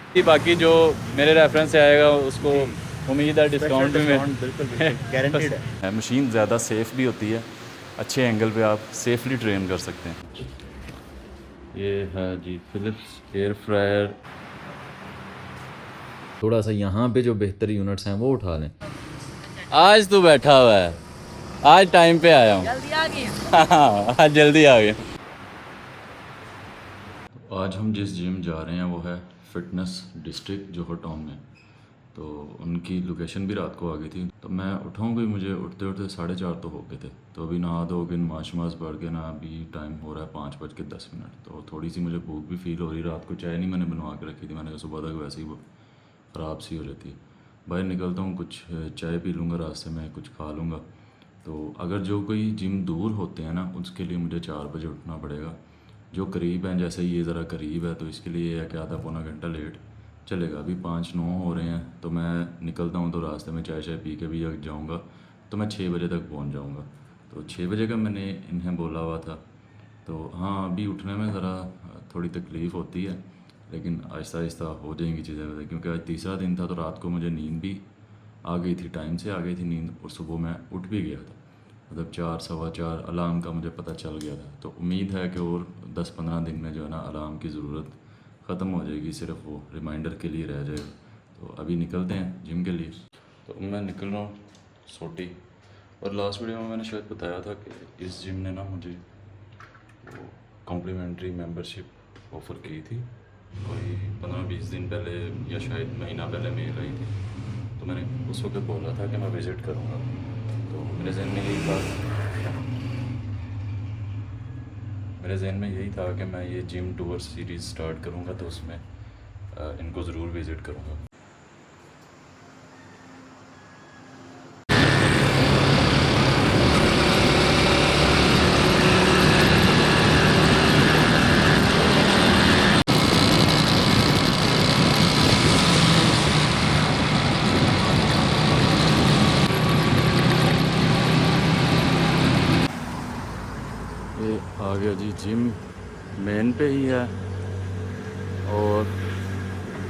बाकी जो मेरे रेफरेंस से आएगा उसको जी उम्मीद है डिस्काउंट भी बिल्कुल गारंटेड है। मशीन ज़्यादा सेफ़ भी होती है, अच्छे एंगल पे आप सेफली ट्रेन कर सकते हैं। ये है जी फिलिप्स एयर फ्रायर। थोड़ा सा यहाँ पे जो बेहतर यूनिट्स हैं वो उठा लें। आज तो बैठा हुआ है, आज टाइम पे आया हूँ। जल्दी आ गया। हाँ आज जल्दी आ गया। आज हम जिस जिम जा रहे हैं वो है फिटनेस डिस्ट्रिक्ट जोहर टाउन में। तो उनकी लोकेशन भी रात को आ गई थी, तो मैं उठाऊँ गई, मुझे उठते उठते 4:30 तो हो गए थे। तो अभी नहा धो के नमाज शमाज पढ़ के ना अभी टाइम हो रहा है 5:10। तो थोड़ी सी मुझे भूख भी फील हो रही। रात को चाय नहीं मैंने बनवा के रखी थी, मैंने कहा सुबह तक वैसे ही वो ख़राब सी हो जाती है। बाहर निकलता हूँ, कुछ चाय पी लूँगा, रास्ते में कुछ खा लूँगा। तो अगर जो कोई जिम दूर होते हैं ना उसके लिए मुझे 4 बजे उठना पड़ेगा। जो करीब हैं, जैसे ये ज़रा करीब है तो इसके लिए ये है कि आधा पौना घंटा लेट चलेगा। अभी 5:09 हो रहे हैं, तो मैं निकलता हूँ तो रास्ते में चाय शाय पी के भी जाऊँगा तो मैं 6 बजे तक पहुँच जाऊँगा। तो 6 बजे का मैंने इन्हें बोला हुआ था। तो हाँ अभी उठने में ज़रा थोड़ी तकलीफ़ होती है, लेकिन आहिस्ता आहिस्ता हो जाएंगी चीज़ें वैसे, क्योंकि आज तीसरा दिन था तो रात को मुझे नींद भी आ गई थी, टाइम से आ गई थी नींद, और सुबह मैं उठ भी गया था। मतलब 4 सवा 4 अलार्म का मुझे पता चल गया था। तो उम्मीद है कि और 10-15 दिन में जो है ना अलार्म की ज़रूरत ख़त्म हो जाएगी, सिर्फ वो रिमाइंडर के लिए रह जाएगा। तो अभी निकलते हैं जिम के लिए। तो मैं निकल रहा हूँ सोटी। और लास्ट वीडियो में मैंने शायद बताया था कि इस जिम ने ना मुझे वो कॉम्प्लीमेंट्री मेंबरशिप ऑफ़र की थी, कोई 15-20 दिन पहले या शायद महीना पहले मेल आई थी। तो मैंने उस वक्त बोला था कि मैं विज़िट करूँगा। तो मेरे जहन में यही था कि मैं ये जिम टूर सीरीज़ स्टार्ट करूँगा तो उसमें इनको ज़रूर विज़िट करूँगा। ये आ गया जी जिम, मेन पे ही है, और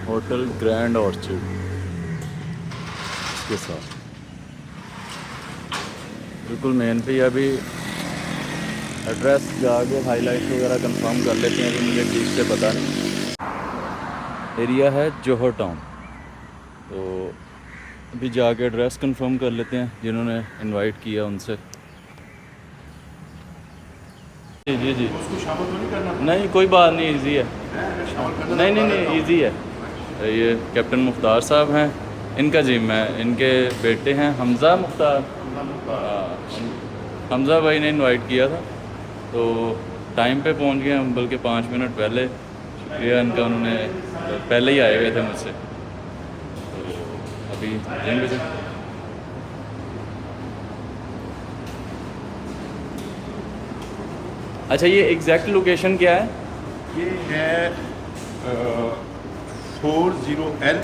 होटल ग्रैंड ऑर्चिड के साथ बिल्कुल मेन पे ही। अभी एड्रेस जाके हाईलाइट वगैरह कंफर्म कर लेते हैं, अभी मुझे ठीक से पता नहीं। एरिया है जोहर टाउन। तो अभी जाके एड्रेस कंफर्म कर लेते हैं जिन्होंने इनवाइट किया उनसे। जी जी जी, उसको शामिल तो नहीं करना? नहीं कोई बात नहीं, इजी है। शामिल करना नहीं नहीं बता देता नहीं, हूँ। इजी है। ये कैप्टन मुख्तार साहब हैं, इनका जिम है, इनके बेटे हैं हमज़ा मुख्तार। हमज़ा भाई ने इनवाइट किया था, तो टाइम पे पहुंच गए हम, बल्कि 5 मिनट पहले। शुक्रिया इनका, उन्होंने पहले ही आए हुए थे मुझसे। तो अभी जिम विजिट। अच्छा ये एग्जैक्ट लोकेशन क्या है? ये है 40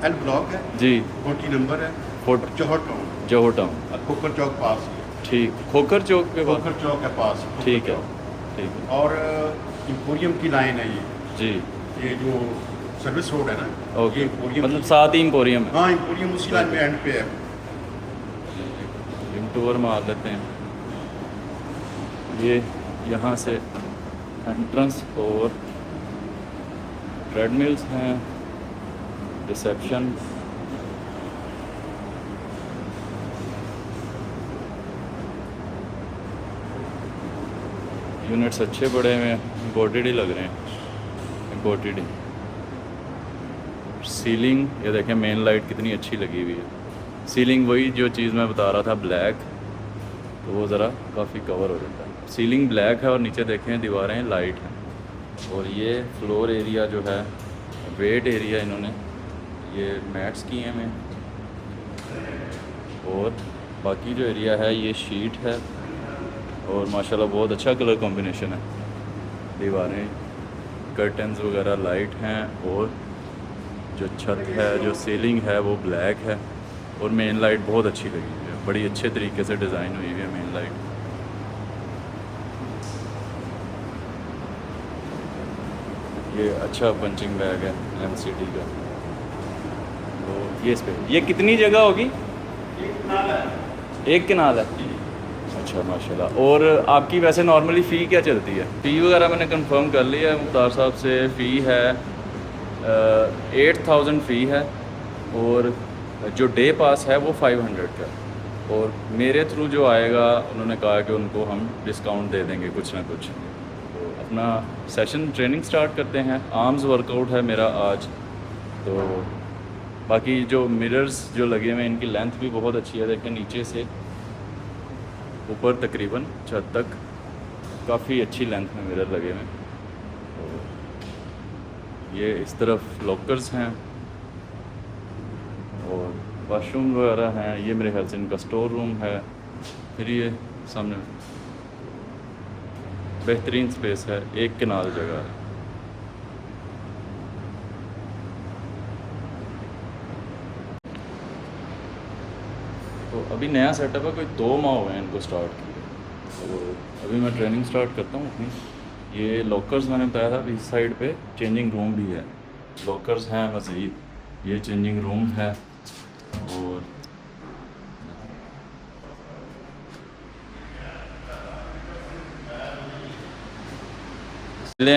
एल ब्लॉक है, जी 40 नंबर है, फोर्ट और जौहर टाउन, जोहर टाउन। खोखर चौक पास है। ठीक, खोखर चौक के बाद। खोखर चौक है पास, खोखर ठीक है, चौक। ठीक है और एम्पोरियम की लाइन है ये। जी। ये जो सर्विस रोड है ना, ओके, ये एम्पोरियम मतलब की- साथ ही एम्पोरियम है। हाँ एम्पोरियम उसी लाइन में एंड पे है। जिम टूर मार लेते हैं। ये यहाँ से एंट्रेंस और ट्रेडमिल्स हैं, रिसेप्शन। यूनिट्स अच्छे बड़े हुए हैं, इम्पोर्टेड ही लग रहे हैं, इम्पोर्टेड ही। सीलिंग ये देखें, मेन लाइट कितनी अच्छी लगी हुई है। सीलिंग वही जो चीज़ मैं बता रहा था, ब्लैक, तो वो ज़रा काफ़ी कवर हो जाता है। सीलिंग ब्लैक है और नीचे देखें दीवारें लाइट हैं। और ये फ्लोर एरिया जो है, वेट एरिया इन्होंने ये मैट्स किए हैं में, और बाकी जो एरिया है ये शीट है। और माशाल्लाह बहुत अच्छा कलर कॉम्बिनेशन है, दीवारें, कर्टन्स वगैरह लाइट हैं, और जो छत है, जो सीलिंग है वो ब्लैक है, और मेन लाइट बहुत अच्छी लगी हुई है, बड़ी अच्छे तरीके से डिज़ाइन हुई हुई है मेन लाइट। ये अच्छा पंचिंग बैग है MCT का। तो ये इस पे ये कितनी जगह होगी? एक कनाल है। अच्छा माशाल्लाह। और आपकी वैसे नॉर्मली फ़ी क्या चलती है? फ़ी वगैरह मैंने कंफर्म कर लिया है मुख्तार साहब से। फ़ी है 8000 फ़ी है, और जो डे पास है वो 500 का। और मेरे थ्रू जो आएगा उन्होंने कहा कि उनको हम डिस्काउंट दे देंगे कुछ ना कुछ। तो अपना सेशन ट्रेनिंग स्टार्ट करते हैं। आर्म्स वर्कआउट है मेरा आज। तो बाकी जो मिरर्स जो लगे हुए हैं इनकी लेंथ भी बहुत अच्छी है। देखें नीचे से ऊपर तकरीबन छत तक काफ़ी अच्छी लेंथ में मिरर लगे हुए हैं। तो ये इस तरफ लॉकर्स हैं और वाशरूम वगैरह हैं। ये मेरे ख्याल से इनका स्टोर रूम है। फिर ये सामने बेहतरीन स्पेस है, एक कनाल जगह है। तो अभी नया सेटअप है, कोई 2 माह हुए हैं इनको स्टार्ट किए। तो अभी मैं ट्रेनिंग स्टार्ट करता हूँ अपनी। ये लॉकर्स मैंने बताया था, इस साइड पे चेंजिंग रूम भी है, लॉकर्स हैं मज़ीद। ये चेंजिंग रूम है। और ले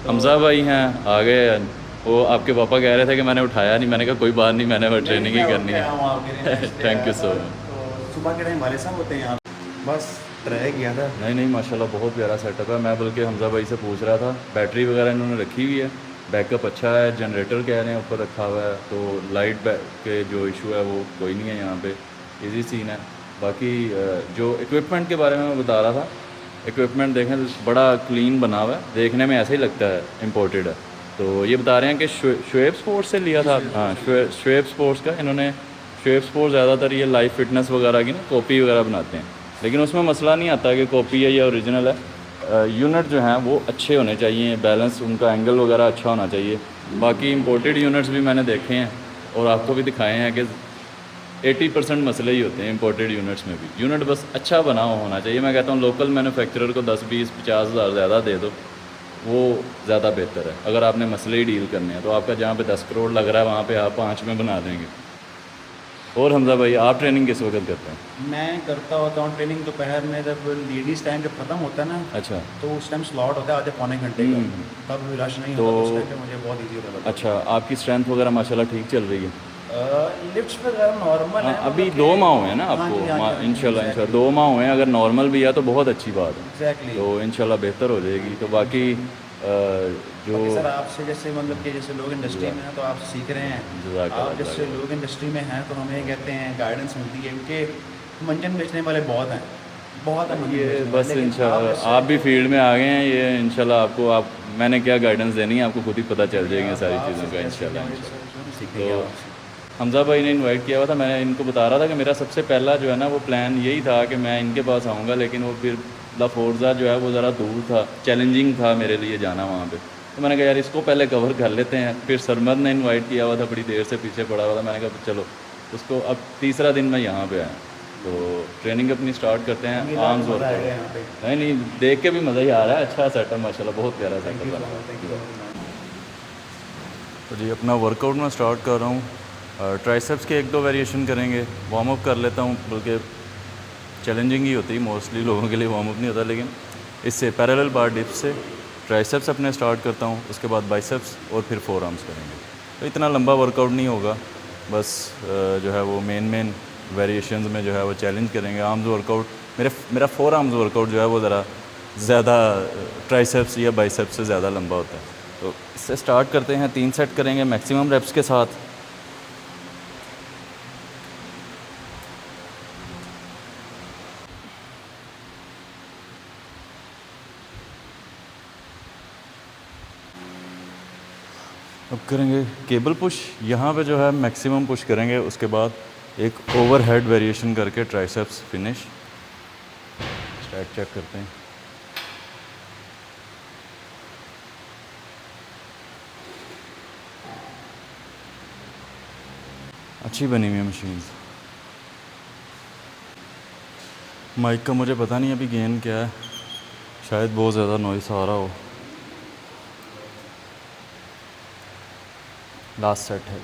हमज़ा भाई हैं आ गए। वो आपके पापा कह रहे थे कि मैंने उठाया नहीं। मैंने कहा कोई बात नहीं, मैंने ट्रेनिंग ही करनी है। Thank you so much. तो सुबह के टाइम वाले साहब होते हैं यहाँ, बस ट्राई किया था। नहीं माशाल्लाह बहुत प्यारा सेटअप है। मैं बल्कि हमज़ा भाई से पूछ रहा था, बैटरी वगैरह इन्होंने रखी हुई है, बैकअप अच्छा है, जनरेटर कह रहे हैं ऊपर रखा हुआ है। तो लाइट के जो इशू है वो कोई नहीं है यहाँ पे, इजी सीन है। बाकी जो इक्विपमेंट के बारे में मैं बता रहा था, इक्विपमेंट देखें बड़ा क्लीन बना हुआ है, देखने में ऐसे ही लगता है इम्पोर्टेड है। तो ये बता रहे हैं कि शुएब स्पोर्ट्स से लिया था। हाँ, शुएब स्पोर्ट्स का इन्होंने। शुएब स्पोर्ट्स ज़्यादातर ये लाइव फिटनेस वगैरह की ना कॉपी वगैरह बनाते हैं, लेकिन उसमें मसला नहीं आता कि कॉपी है या ओरिजिनल है। यूनिट जो हैं वो अच्छे होने चाहिए, बैलेंस उनका एंगल वगैरह अच्छा होना चाहिए। बाकी इंपोर्टेड यूनिट्स भी मैंने देखे हैं और आपको भी दिखाए हैं कि 80% मसले ही होते हैं इंपोर्टेड यूनिट्स में भी। यूनिट बस अच्छा बना होना चाहिए। मैं कहता हूँ लोकल मैन्युफैक्चरर को 10 20 50 हज़ार ज़्यादा दे दो, वो ज़्यादा बेहतर है। अगर आपने मसले ही डील करने हैं तो आपका जहाँ पे 10 करोड़ लग रहा है वहाँ पे आप 5 में बना देंगे। और हमज़ा भाई आप ट्रेनिंग किस वक्त करते हैं? मैं करता होता हूँ ट्रेनिंग दोपहर में, जब लेडीज़ टाइम जब ख़त्म होता है ना, अच्छा। तो उस टाइम स्लॉट होता है आधे पौने घंटे का, तब रश नहीं होता, उस टाइम पे मुझे बहुत ईजी होता है। अच्छा, आपकी स्ट्रेंथ वगैरह माशाल्लाह ठीक चल रही है? लिफ्ट्स वगैरह नॉर्मल है। अभी 2 माह हुए हैं ना आपको? इंशाल्लाह 2 माह हुए हैं। अगर नॉर्मल भी है तो बहुत अच्छी बात है। एग्जैक्टली। तो इंशाल्लाह बेहतर हो जाएगी। तो बाकी जो सर आपसे जैसे मतलब कि जैसे लोग इंडस्ट्री में हैं तो आप सीख रहे हैं, जज़ाकल्लाह, आप जैसे लोग इंडस्ट्री में हैं तो हमें कहते हैं गाइडेंस मिलती है, क्योंकि मंजन बेचने वाले बहुत हैं, बहुत हैं मंजन ये बेचने बस वाले, लेकिन इंशाल्लाह आप भी फील्ड में आ गए हैं। ये इंशाल्लाह आपको मैंने क्या गाइडेंस देनी है आपको खुद ही पता चल जाएगी सारी चीज़ों का इंशाल्लाह। सीखेंगे तो आपसे। हमज़ा भाई ने इनवाइट किया हुआ था। मैंने इनको बता रहा था कि मेरा सबसे पहला जो है ना वो प्लान यही था कि मैं इनके पास आऊँगा, लेकिन वो फिर लाफोर्जा जो है वो ज़रा दूर था, चैलेंजिंग था मेरे लिए जाना वहाँ पे। तो मैंने कहा यार इसको पहले कवर कर लेते हैं। फिर सरमद ने इनवाइट किया हुआ था, बड़ी देर से पीछे पड़ा हुआ था। मैंने कहा चलो उसको, अब तीसरा दिन मैं यहाँ पे आया। तो ट्रेनिंग अपनी स्टार्ट करते हैं। आर्म्स वर्क नहीं देख के भी मज़ा ही आ रहा है। अच्छा सेटअप माशाल्लाह, बहुत प्यारा सेटअप है। तो जी अपना वर्कआउट मैं स्टार्ट कर रहा हूँ। ट्राइसेप्स के 1-2 वेरिएशन करेंगे। वार्म अप कर लेता हूँ, बल्कि चैलेंजिंग ही होती है, मोस्टली लोगों के लिए वार्म अप नहीं होता। लेकिन इससे पैरेलल बार डिप्स से ट्राइसेप्स अपने स्टार्ट करता हूँ, उसके बाद बाइसेप्स और फिर फोर आर्म्स करेंगे। तो इतना लंबा वर्कआउट नहीं होगा, बस जो है वो मेन वेरिएशंस में जो है वो चैलेंज करेंगे। आर्म्स वर्कआउट मेरा फोर आर्म्स वर्कआउट जो है वो ज़रा ज़्यादा ट्राइसेप्स या बाइसेप्स से ज़्यादा लंबा होता है। तो इससे स्टार्ट करते हैं। 3 सेट करेंगे मैक्सिमम रेप्स के साथ। अब करेंगे केबल पुश। यहाँ पे जो है मैक्सिमम पुश करेंगे, उसके बाद एक ओवरहेड वेरिएशन करके ट्राइसेप्स फिनिश। स्टैट चेक करते हैं। अच्छी बनी हुई है मशीन। माइक का मुझे पता नहीं अभी गेन क्या है, शायद बहुत ज़्यादा नॉइस आ रहा हो। लास्ट सेट है।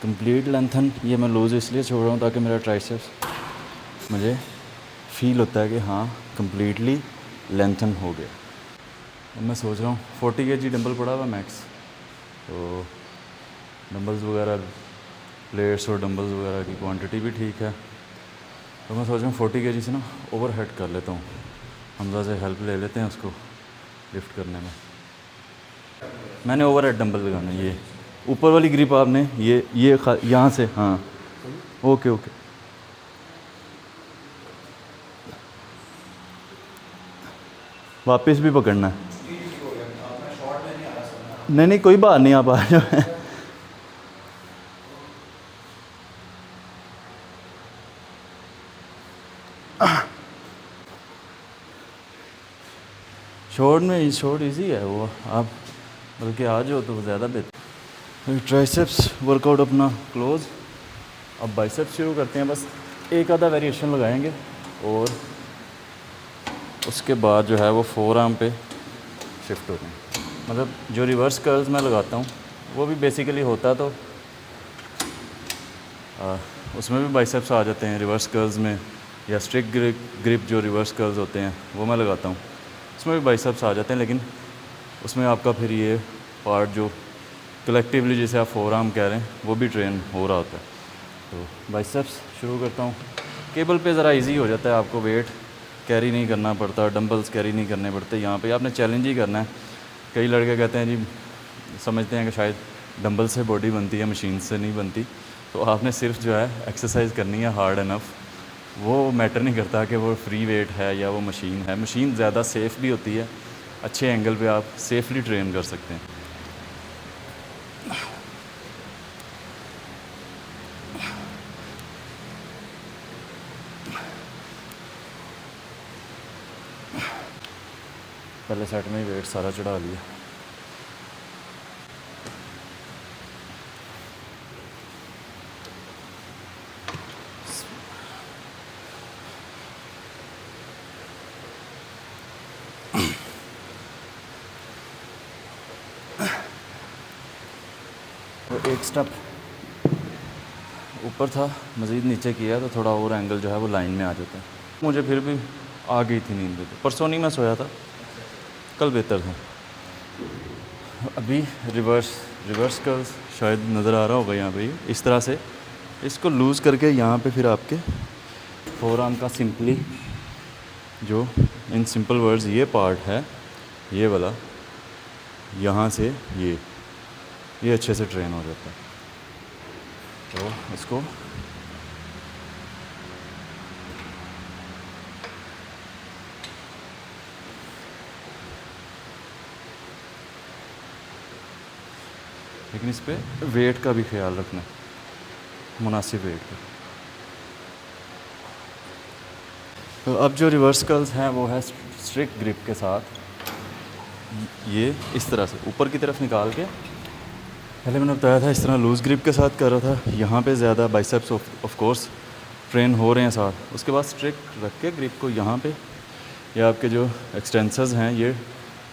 कंप्लीट लेंथन ये मैं लूज़ इसलिए छोड़ रहा हूँ ताकि मेरा ट्राइसेप्स मुझे फील होता है कि हाँ कंप्लीटली लेंथन हो गया। अब मैं सोच रहा हूँ 40 kg डंबल पड़ा हुआ मैक्स, तो डंबल्स वगैरह प्लेट्स और डंबल्स वगैरह की क्वांटिटी भी ठीक है, तो मैं सोच रहा हूँ 40 kg से ना ओवर हेड कर लेता हूँ। हमजा से हेल्प ले लेते हैं उसको लिफ्ट करने में। मैंने ओवर हेड डंबल लगाना है, ये ऊपर वाली ग्रिप आपने ये यहाँ से, हाँ ओके ओके। वापस भी पकड़ना है। नहीं कोई बात नहीं, आप आ जाओ। शॉर्ट इजी है वो, आप बल्कि आ जाओ तो ज़्यादा बेहतर। ट्राइसेप्स वर्कआउट अपना क्लोज। अब बाइसेप्स शुरू करते हैं, बस एक आधा वेरिएशन लगाएंगे और उसके बाद जो है वो फोर आर्म पे शिफ्ट होते हैं। मतलब जो रिवर्स कर्ल्स मैं लगाता हूँ वो भी बेसिकली होता तो उसमें भी बाइसेप्स आ जाते हैं रिवर्स कर्ल्स में, या स्ट्रिक्ट ग्रिप जो रिवर्स कर्ल्स होते हैं वो मैं लगाता हूँ, उसमें भी बाइसेप्स आ जाते हैं। लेकिन उसमें आपका फिर ये पार्ट जो कलेक्टिवली जिसे आप फोर आर्म कह रहे हैं वो भी ट्रेन हो रहा होता है। तो बाइसेप्स शुरू करता हूँ। केबल पे ज़रा इजी हो जाता है, आपको वेट कैरी नहीं करना पड़ता, डंबल्स कैरी नहीं करने पड़ते। यहाँ पे आपने चैलेंज ही करना है। कई लड़के कहते हैं जी, समझते हैं कि शायद डंबल से बॉडी बनती है, मशीन से नहीं बनती। तो आपने सिर्फ जो है एक्सरसाइज करनी है हार्ड इनफ। वो मैटर नहीं करता कि वो फ्री वेट है या वो मशीन है। मशीन ज़्यादा सेफ़ भी होती है, अच्छे एंगल पे आप सेफली ट्रेन कर सकते हैं। पहले सेट में ही वेट सारा चढ़ा लिया। तो एक स्टेप ऊपर था, मज़ीद नीचे किया तो थोड़ा और एंगल जो है वो लाइन में आ जाता है। मुझे फिर भी आ गई थी नींद। तो परसों नहीं मैं सोया था, कल बेहतर था। अभी रिवर्स कर्ल्स शायद नज़र आ रहा होगा यहाँ पे, इस तरह से इसको लूज़ करके यहाँ पे फिर आपके फोर आर्म का सिंपली जो इन सिंपल वर्ड्स ये पार्ट है ये वाला, यहाँ से ये अच्छे से ट्रेन हो जाता है। तो इसको लेकिन इस पे वेट का भी ख्याल रखना है, मुनासिब वेट का। तो अब जो रिवर्स कर्ल्स हैं वो है स्ट्रिक्ट ग्रिप के साथ, ये इस तरह से ऊपर की तरफ निकाल के, पहले मैंने बताया था इस तरह लूज़ ग्रिप के साथ कर रहा था। यहाँ पे ज़्यादा बाइसेप्स ऑफ कोर्स ट्रेन हो रहे हैं साथ। उसके बाद स्ट्रिक्ट रख के ग्रिप को यहाँ पे, या आपके जो एक्सटेंसर्स हैं ये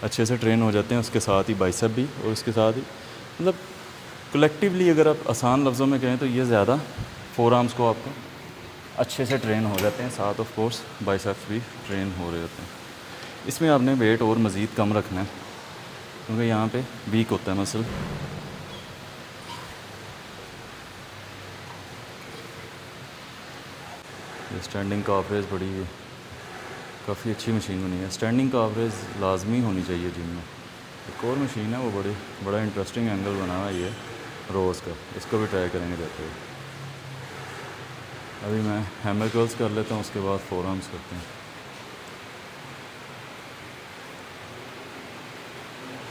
अच्छे से ट्रेन हो जाते हैं। उसके साथ ही बाइसेप भी, और उसके साथ ही मतलब कलेक्टिवली अगर आप आसान लफ्ज़ों में कहें तो ये ज़्यादा फोर आर्म्स को आपको अच्छे से ट्रेन हो जाते हैं। साथ ऑफ कोर्स बाइसेप्स भी ट्रेन हो रहे होते हैं। इसमें आपने वेट और मज़ीद कम रखना है क्योंकि यहाँ पे वीक होता है मसल। स्टैंडिंग काफ रेज बड़ी काफ़ी अच्छी मशीन बनी है। स्टैंडिंग काफ रेज लाजमी होनी चाहिए जिम में। एक और मशीन है वो बड़ा इंटरेस्टिंग एंगल बना हुआ है ये रोज़ का, इसको भी ट्राई करेंगे देखते हुए। अभी मैं हैमर कर्ल्स कर लेता हूँ, उसके बाद फोर आर्म्स करते हैं।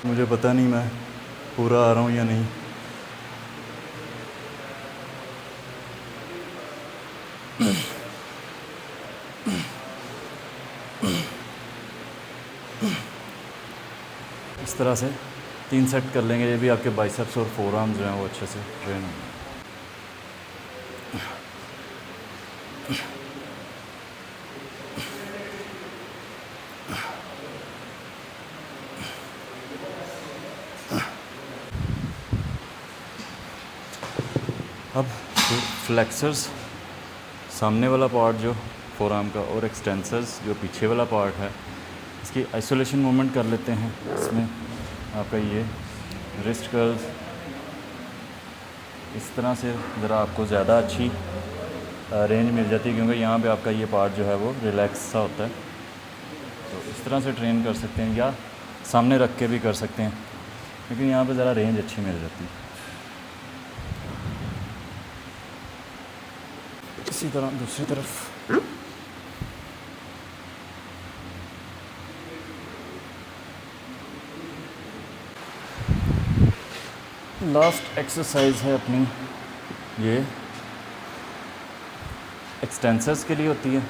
मुझे पता नहीं मैं पूरा आ रहा हूँ या नहीं। इस तरह से 3 सेट कर लेंगे, ये भी आपके बाइसेप्स और फोर आर्म्स जो हैं वो अच्छे से ट्रेन होंगे। अब फ्लेक्सर्स सामने वाला पार्ट जो फोर आर्म का और एक्सटेंसर्स जो पीछे वाला पार्ट है, इसकी आइसोलेशन मूवमेंट कर लेते हैं। इसमें आपका ये रिस्ट कर्ल्स इस तरह से ज़रा आपको ज़्यादा अच्छी रेंज मिल जाती है, क्योंकि यहाँ पे आपका ये पार्ट जो है वो रिलैक्स सा होता है। तो इस तरह से ट्रेन कर सकते हैं या सामने रख के भी कर सकते हैं, लेकिन यहाँ पे ज़रा रेंज अच्छी मिल जाती है। इसी तरह दूसरी तरफ लास्ट एक्सरसाइज है अपनी, ये एक्सटेंसर्स के लिए होती है।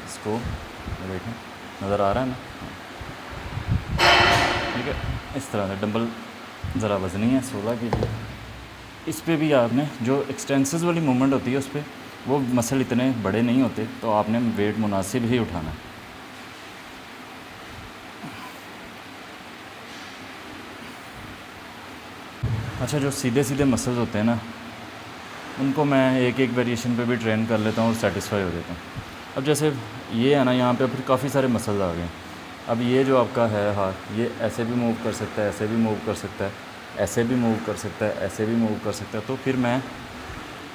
इसको देखें, नज़र आ रहा है ना, ठीक है। इस तरह से डंबल ज़रा वज़नी है 16 के लिए। इस पे भी आपने जो एक्सटेंसर्स वाली मूवमेंट होती है उस पर वो मसल इतने बड़े नहीं होते, तो आपने वेट मुनासिब ही उठाना है। अच्छा, जो सीधे सीधे मसल्स होते हैं ना, उनको मैं एक एक वेरिएशन पे भी ट्रेन कर लेता हूँ और सेटिस्फाई हो जाता हूँ। अब जैसे ये है ना, यहाँ पे फिर काफ़ी सारे मसल्स आ गए। अब ये जो आपका है हाथ, ये ऐसे भी मूव कर सकता है, ऐसे भी मूव कर सकता है, ऐसे भी मूव कर सकता है, ऐसे भी मूव कर सकता है। तो फिर मैं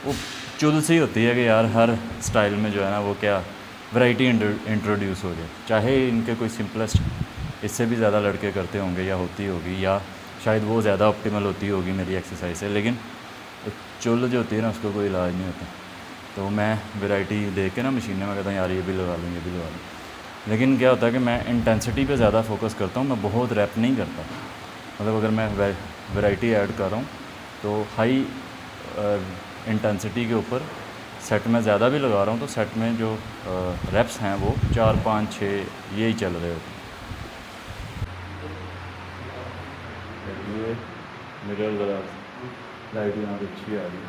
वो चुल सी होती है कि यार हर स्टाइल में जो है ना वो क्या वैरायटी इंट्रोड्यूस हो जाए। चाहे इनके कोई सिंपलेस्ट इससे भी ज़्यादा लड़के करते होंगे या होती होगी, या शायद वो ज़्यादा ऑप्टिमल होती होगी मेरी एक्सरसाइज से, लेकिन चुल जो होती है ना उसको कोई इलाज नहीं होता। तो मैं वैरायटी देख के ना मशीन में कहता हूँ यार ये भी लगा लूँ, ये भी लगा लूँ। लेकिन क्या होता है कि मैं इंटेंसिटी पे ज़्यादा फोकस करता हूँ, मैं बहुत रैप नहीं करता। मतलब अगर मैं वैरायटी ऐड कर रहा हूँ तो हाई इंटेंसिटी के ऊपर सेट में ज़्यादा भी लगा रहा हूँ, तो सेट में जो रेप्स हैं वो 4, 5, 6 यही चल रहे होते हैं। मिरर ज़रा लाइट यहाँ पे अच्छी आ रही है।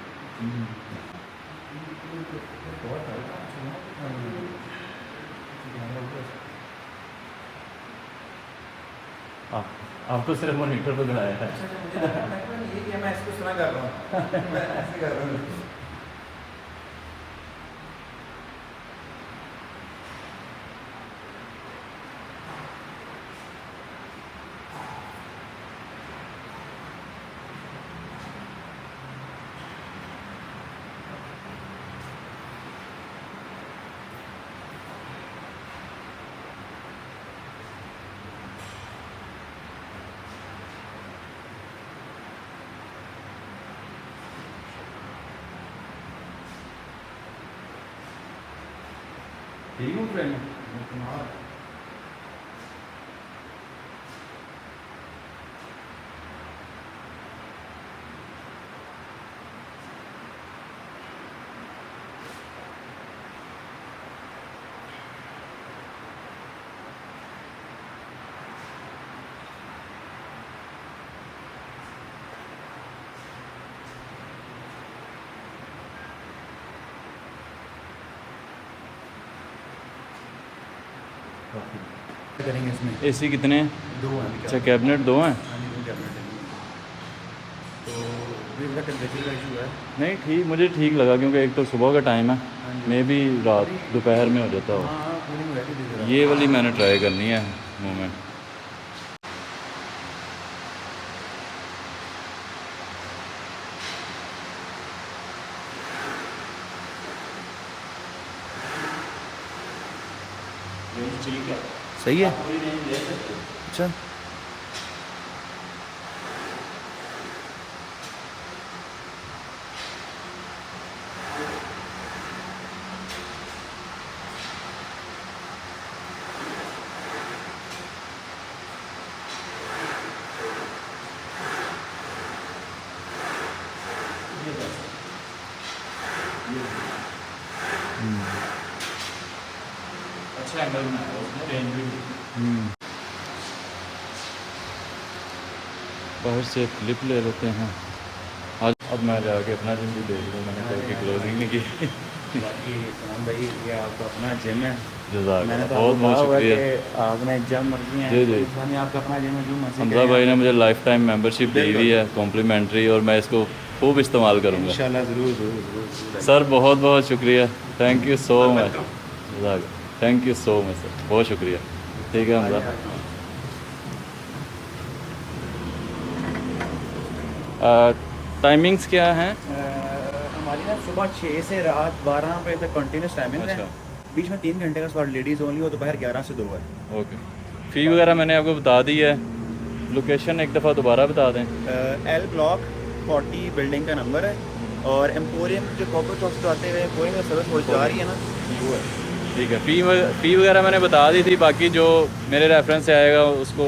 आप तो सिर्फ मॉनिटर पर लगाया है। मैं इसको सुना कर रहा हूँ, मैं ऐसे कर रहा हूँ। ठीक हूँ फ्रेंड। करेंगे इसमें। एसी कितने हैं? 2 हैं। अच्छा, कैबिनेट 2 हैं। हाँ जी, 2 कैबिनेट हैं। तो अभी का टेम्परेचर का इशू है। नहीं ठीक, मुझे ठीक लगा, क्योंकि एक तो सुबह का टाइम है, मे भी रात दोपहर में हो जाता हो। हाँ, कूलिंग रहती थी ज़रा। ये वाली मैंने ट्राई करनी है मूवमेंट। सही है। अच्छा, अच्छा एंगल बनाया उसने, रेंज भी। बाहर से क्लिप ले लेते हैं आज। अब मैं जाके अपना जिम भी देख लूँ, मैंने कल की क्लोजिंग नहीं की। बाकी सलाम भाई, ये आपका अपना जिम है। जज़ाक मैंने तो बहुत बहुत शुक्रिया। आपने जब मर्जी है जी जी, आपका अपना जिम है, जो मर्जी हमजा भाई ने मुझे लाइफ टाइम मेंबरशिप दी हुई है कॉम्प्लीमेंट्री, और मैं इसको खूब इस्तेमाल करूँगा इंशाल्लाह ज़रूर ज़रूर ज़रूर। सर। बहुत बहुत शुक्रिया, thank you so much, thank you so much sir, बहुत शुक्रिया। ठीक है हमजा। टाइमिंग्स क्या हैं? हमारी ना सुबह 6 से रात 12 बजे तक कंटिन्यूस टाइमिंग है। अच्छा। बीच में 3 घंटे का स्लॉट लेडीज़ ओनली हो, दोपहर 11 से 2 है। ओके, फ़ी वगैरह मैंने आपको बता दी है। लोकेशन एक दफ़ा दोबारा बता दें। एल ब्लॉक 40 बिल्डिंग का नंबर है, और एम्पोरियम जो कॉर्पोरेट चौक से आते हुए एम्पोरियम का सर्विस रोड जा रही है ना, वो है। ठीक है, फ़ी वगैरह मैंने बता दी थी, बाकी जो मेरे रेफरेंस से आएगा उसको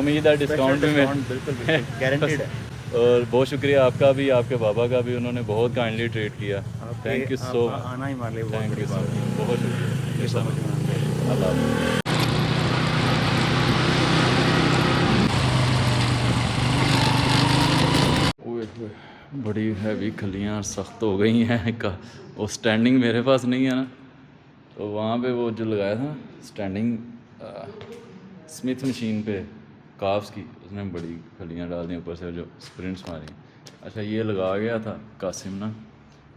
उम्मीद है डिस्काउंट भी डिस्काउंट बिल्कुल बिल्कुल गारंटीड है। और बहुत शुक्रिया आपका भी, आपके बाबा का भी, उन्होंने बहुत काइंडली ट्रीट किया। थैंक यू सो मच, आना ही मान ले, थैंक यू सो मच, बहुत शुक्रिया। अल्लाह हाफ़िज़। ओए होए, बड़ी हैवी खलियाँ सख्त हो गई हैं का, वो स्टैंडिंग मेरे पास नहीं है ना, तो वहाँ पे वो जो लगाया था स्टैंडिंग स्मिथ मशीन पे काफ्स की, उसने बड़ी खलियाँ डाल दी ऊपर से जो स्प्रिंट्स मारी। अच्छा, ये लगा गया था कासिम ना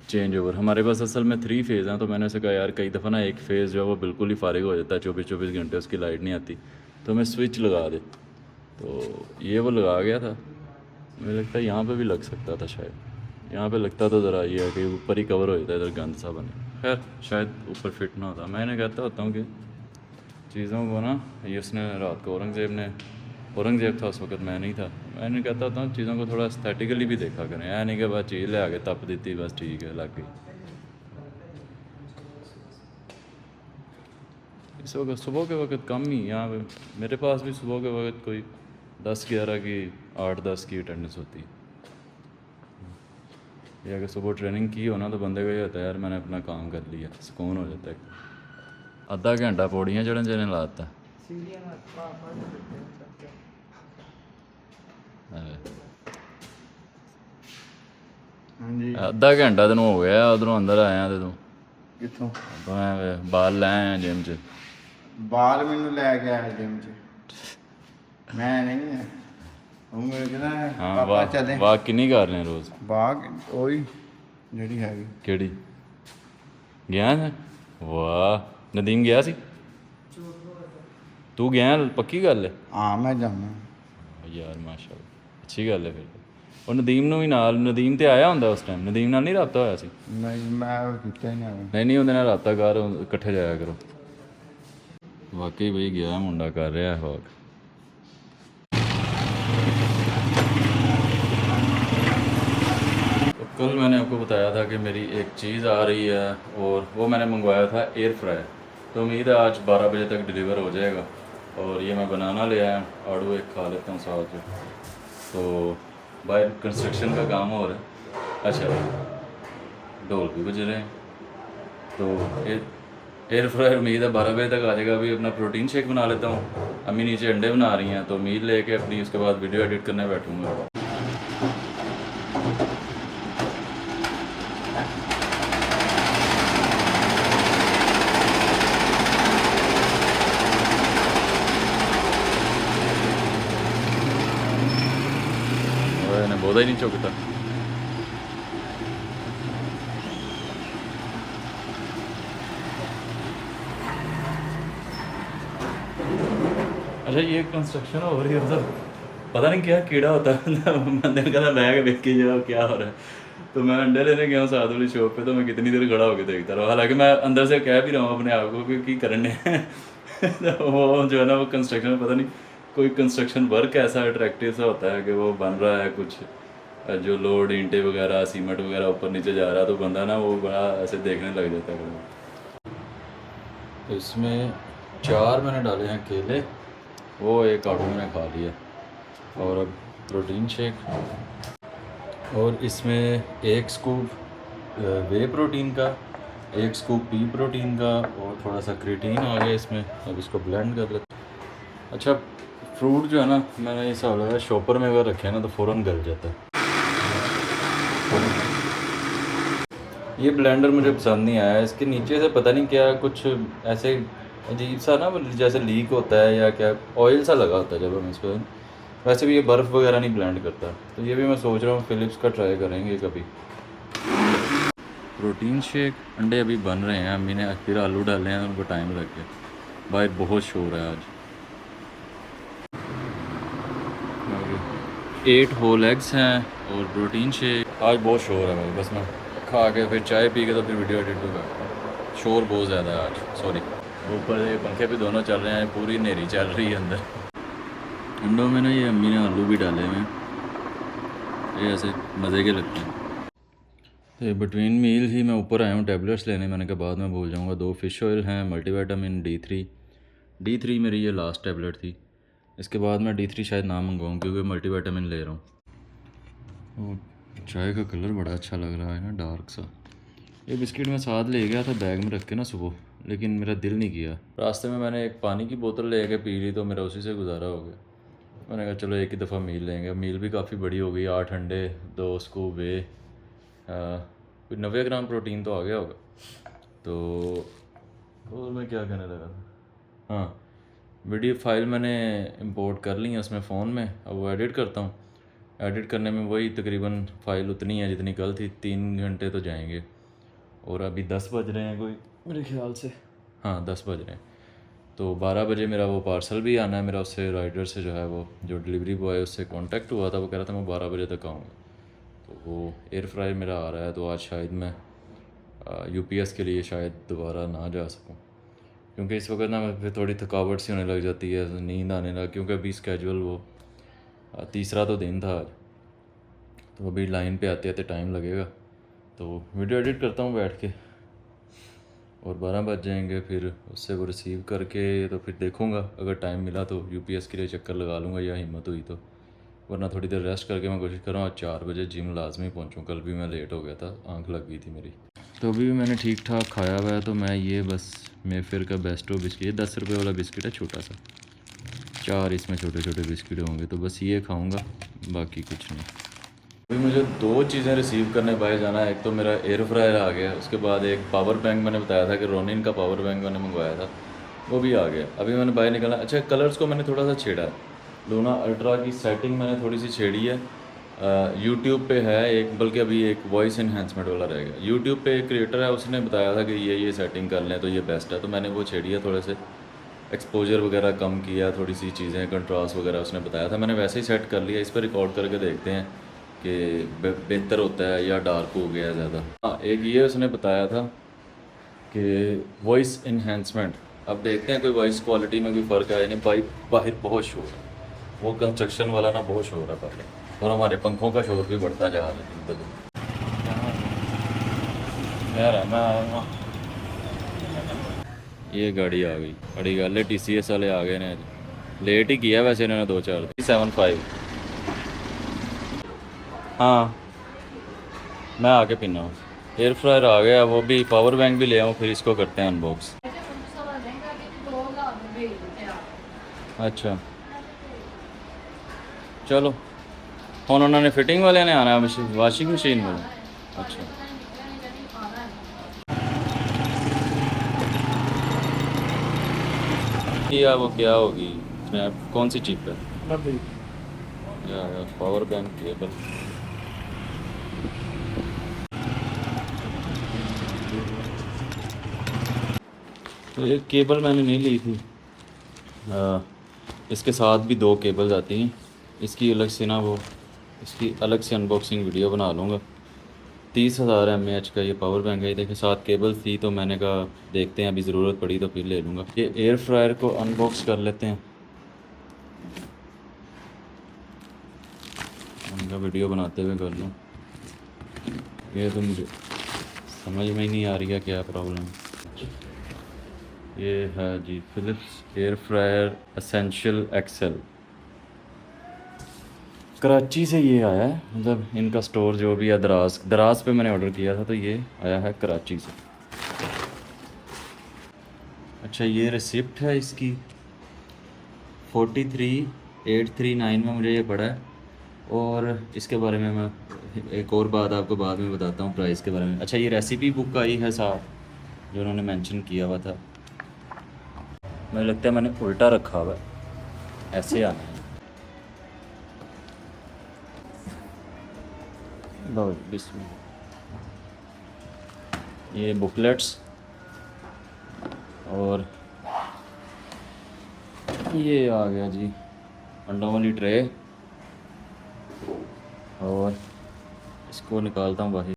चेंज ओवर। हमारे पास असल में 3 फेज़ हैं, तो मैंने उसे कहा यार कई दफ़ा ना एक फ़ेज़ जो है वो बिल्कुल ही फारिग हो जाता है, 24-24 घंटे उसकी लाइट नहीं आती, तो मैं स्विच लगा दे। तो ये वो लगा गया था, मुझे लगता है यहाँ पे भी लग सकता था शायद, यहाँ पे लगता तो ज़रा ये है कि ऊपर ही कवर हो जाता है, इधर गंद सा बने। खैर शायद ऊपर फिट ना होता। मैंने कहता होता हूँ कि चीज़ों को ना, ये उसने रात को औरंगज़ेब था उस वक्त, मैं नहीं था, मैंने कहता होता हूँ चीज़ों को थोड़ा एस्थेटिकली भी देखा करें, ऐ नहीं कि बस चीज़ ले आके तप दी बस ठीक है लग गई। इस वक्त सुबह के वक्त कम ही यहाँ पे मेरे पास भी सुबह के वक्त कोई 10-11 की 8-10 की अटेंडेंस होती है। ये अगर सुबह ट्रेनिंग की हो ना तो बंदे को ये होता है यार मैंने अपना काम कर लिया, सुकून हो जाता है। आधा घंटा पौड़ियाँ चढ़न चढ़ने लाता। आधा घंटा तेन हो गया उधरों अंदर आया तो तू कितों मैं बाल लै आया जिम च। बाल मैनू लैके आया जिम च, मैं नहीं है। ਉਹ ਮੇਰੇ ਕਹਿੰਦਾ हाँ ਪਾਪਾ वाह ਚੱਲੇ वाह किन्नी कर रहे हैं रोज़? ਬਾਗ ਉਹੀ ਜਿਹੜੀ ਹੈਗੀ। केड़ी गया है? वाह नदीम गया सी? तू गया पक्की गल है? ਹਾਂ ਮੈਂ ਜਾਣਾ। यार माशाल्लाह अच्छी गल है फिर तो। और नदीम ਨੂੰ ਵੀ ਨਾਲ ਨਦੀਮ ਤੇ ਆਇਆ ਹੁੰਦਾ ਉਸ ਟਾਈਮ, ਨਦੀਮ ਨਾਲ ਨਹੀਂ ਰਾਬਤਾ ਹੋਇਆ ਸੀ? ਨਹੀਂ ਮੈਂ ਕੀਤਾ ਹੀ ਨਹੀਂ। ਨਹੀਂ ਨਹੀਂ ਉਹਦੇ ਨਾਲ ਰਾਬਤਾ ਕਰ, ਇਕੱਠੇ ਜਾਇਆ ਕਰੋ। वाकई भाई गया मुंडा कर रहा है वाक। तो कल मैंने आपको बताया था कि मेरी एक चीज़ आ रही है और वो मैंने मंगवाया था एयर फ्रायर, तो उम्मीद है आज 12 बजे तक डिलीवर हो जाएगा। और ये मैं बनाना ले आया, आड़ू एक खा लेता हूँ साथ में। तो बाहर कंस्ट्रक्शन का काम हो रहा है। अच्छा ढोल भी बज रहे हैं, तो एयर फ्रायर उम्मीद है 12 बजे तक आ जाएगा। अभी अपना प्रोटीन शेक बना लेता हूँ, अम्मी नीचे अंडे बना रही हैं, तो मील लेके अपनी उसके बाद वीडियो एडिट करने बैठूँगा। बहुत ही नहीं चुकता। अच्छा ये कंस्ट्रक्शन हो रही है उधर, पता नहीं क्या कीड़ा होता है बंदे ने कहना बैग देख के जाओ क्या हो रहा है। तो मैं अंडे लेने गया हूँ साथ वाली शॉप पे, तो मैं कितनी देर खड़ा होकर देखता रहा, हालांकि मैं अंदर से कह भी रहा हूँ अपने आप को कि करने तो वो जो है ना वो कंस्ट्रक्शन में पता नहीं कोई कंस्ट्रक्शन वर्क ऐसा अट्रैक्टिव सा होता है कि वो बन रहा है कुछ, जो लोड ईंटें वगैरह सीमेंट वगैरह ऊपर नीचे जा रहा है, तो बंदा ना वो बड़ा ऐसे देखने लग जाता है। तो इसमें 4 मैंने डाले हैं केले, वो एक आड़ू मैंने खा लिया, और अब प्रोटीन शेक, और इसमें 1 स्कूप वे प्रोटीन का, 1 स्कूप पी प्रोटीन का, और थोड़ा सा क्रिएटिन आ गया इसमें। अब इसको ब्लेंड कर लेते। अच्छा फ्रूट जो है ना, मैंने ये हिसाब लगाया शॉपर में अगर रखे ना तो फ़ौरन गल जाता है। ये ब्लेंडर मुझे पसंद नहीं आया, इसके नीचे से पता नहीं क्या कुछ ऐसे अजीब सा ना जैसे लीक होता है या क्या, ऑयल सा लगा होता है जब हम इसको वैसे भी ये बर्फ़ वगैरह नहीं ब्लेंड करता, तो ये भी मैं सोच रहा हूँ फ़िलिप्स का ट्राई करेंगे कभी। प्रोटीन शेक, अंडे अभी बन रहे हैं, अम्मी ने फिर आलू डाले हैं, उनको टाइम लग गया। बाहर बहुत शोर है आज। 8 होल एग्स हैं और प्रोटीन शेक। आज बहुत शोर है भाई, बस मैं खा के फिर चाय पी के तो फिर वीडियो एडिट होगा। शोर बहुत ज़्यादा है आज, सॉरी। ऊपर से पंखे भी दोनों चल रहे हैं, पूरी नहरी चल रही है अंदर। अंडों में ना ये अम्मी ने आलू भी डाले हुए हैं, ये ऐसे मज़े के लगते हैं। तो बिटवीन मील ही मैं ऊपर आया हूँ टैबलेट्स लेने, मैंने कहा बाद में भूल जाऊँगा। 2 फ़िश ऑयल हैं, मल्टीविटामिन D3 मेरी ये लास्ट टैबलेट थी। इसके बाद मैं D3 शायद ना मंगवाऊँ क्योंकि मल्टीविटामिन ले रहा हूँ। चाय का कलर बड़ा अच्छा लग रहा है ना, डार्क सा। ये बिस्किट मैं साथ ले गया था बैग में रख के ना सुबह, लेकिन मेरा दिल नहीं किया। रास्ते में मैंने एक पानी की बोतल ले के पी ली तो मेरा उसी से गुजारा हो गया। मैंने कहा चलो एक ही दफ़ा मील लेंगे। मील भी काफ़ी बड़ी हो गई, 8 अंडे, 2 स्कूप वे, कोई 90 ग्राम प्रोटीन तो आ गया होगा। तो और मैं क्या कहने लगा था, हाँ, वीडियो फाइल मैंने इंपोर्ट कर ली है उसमें फ़ोन में। अब वो एडिट करता हूँ। एडिट करने में वही तकरीबन फ़ाइल उतनी है जितनी कल थी। 3 घंटे तो जाएंगे। और अभी 10 बज रहे हैं कोई मेरे ख्याल से, हाँ 10 बज रहे हैं। तो 12 बजे मेरा वो पार्सल भी आना है। मेरा उससे राइडर से जो है वो जो डिलीवरी बॉय उससे कांटेक्ट हुआ था, वो कह रहा था मैं 12 बजे तक आऊँगा। तो वो एयर फ्रायर मेरा आ रहा है, तो आज शायद मैं UPS के लिए शायद दोबारा ना जा सकूँ, क्योंकि इस वक्त ना फिर थोड़ी थकावट सी होने लग जाती है, नींद आने लगा, क्योंकि अभी स्केजुअल वो तीसरा तो दिन था आज, तो अभी लाइन पे आते आते टाइम लगेगा। तो वीडियो एडिट करता हूँ बैठ के, और 12 बज जाएंगे। फिर उससे वो रिसीव करके तो फिर देखूँगा, अगर टाइम मिला तो UPS के लिए चक्कर लगा लूँगा, या हिम्मत हुई तो, वरना थोड़ी देर रेस्ट करके मैं कोशिश कर रहा हूँ आज 4 बजे जिम लाजमी पहुँचूँ। कल भी मैं लेट हो गया था, आंख लग गई थी मेरी। तो अभी भी मैंने ठीक ठाक खाया हुआ है। तो मैं ये बस मेफेयर का बेस्टो बिस्किट, 10 रुपये वाला बिस्किट है छोटा सा, 4 इसमें छोटे छोटे बिस्किट होंगे, तो बस ये खाऊँगा, बाकी कुछ नहीं। अभी मुझे 2 चीज़ें रिसीव करने बाहर जाना है। एक तो मेरा एयर फ्रायर आ गया, उसके बाद एक पावर बैंक मैंने बताया था कि रोनिन का पावर बैंक मैंने मंगवाया था, वो भी आ गया। अभी मैंने बाहर निकलना। अच्छा, कलर्स को मैंने थोड़ा सा छेड़ा है। लूना अल्ट्रा की सेटिंग मैंने थोड़ी सी छेड़ी है। यूट्यूब पे है एक, बल्कि अभी एक वॉइस इन्हेंसमेंट वाला रह गया। यूट्यूब पे एक क्रिएटर है, उसने बताया था कि ये सेटिंग कर लें तो ये बेस्ट है, तो मैंने वो छेड़ी है। थोड़े से एक्सपोजर वगैरह कम किया, थोड़ी सी चीज़ें, कंट्रास्ट वगैरह उसने बताया था, मैंने वैसे ही सेट कर लिया। इस पर रिकॉर्ड करके देखते हैं कि बेहतर होता है या डार्क हो गया है ज़्यादा। हाँ, एक ये उसने बताया था कि वॉइस इन्हेंसमेंट। अब देखते हैं कोई वॉइस क्वालिटी में कोई फ़र्क आया नहीं। बाहर बहुत शोर है, वो कंस्ट्रक्शन वाला ना बहुत शोर है पहले, और हमारे पंखों का शोर भी बढ़ता जा रहा है दिन ब दिन। यार मैं आऊँगा, ये गाड़ी आ गई, बड़ी गल है। TCS वाले आ गए ने, लेट ही किया वैसे इन्होंने 2-4 75। हाँ, मैं आके पीना हूँ। एयर फ्रायर आ गया, वो भी पावर बैंक भी ले आऊँ, फिर इसको करते हैं अनबॉक्स। अच्छा चलो, ਹੁਣ ਉਹਨਾਂ ਨੇ ਫਿਟਿੰਗ ਵਾਲਿਆਂ ਨੇ ਆਣਾ ਵਾशिंग मशीन में। अच्छा या वो क्या होगी स्नैप, कौन सी चिप है? यार पावर बैंक केबल। तो एक केबल मैंने नहीं ली थी, इसके साथ भी 2 केबल्स आती हैं। इसकी अलग से ना वो, इसकी अलग से अनबॉक्सिंग वीडियो बना लूँगा। 30,000 mAh का ये पावर बैंक है। देखिए 7 केबल थी, तो मैंने कहा देखते हैं, अभी ज़रूरत पड़ी तो फिर ले लूँगा। ये एयर फ्रायर को अनबॉक्स कर लेते हैं, उनका वीडियो बनाते हुए कर लूँ। ये तो मुझे समझ में ही नहीं आ रही है क्या प्रॉब्लम है। ये है जी Philips air fryer essential XL, Karachi से ये आया है। मतलब इनका स्टोर जो भी है दराज पे मैंने ऑर्डर किया था, तो ये आया है कराची से। अच्छा, ये रिसिप्ट है इसकी 43,839 में मुझे ये पड़ा है। और इसके बारे में मैं एक और बात आपको बाद में बताता हूँ, प्राइस के बारे में। अच्छा, ये रेसिपी बुक आई है साथ जो उन्होंने मेंशन किया हुआ था। मुझे लगता है मैंने उल्टा रखा हुआ है, ऐसे आना है। लो बिस्मिल्लाह। ये बुकलेट्स और ये आ गया जी अंडों वाली ट्रे, और इसको निकालता हूँ बाहर।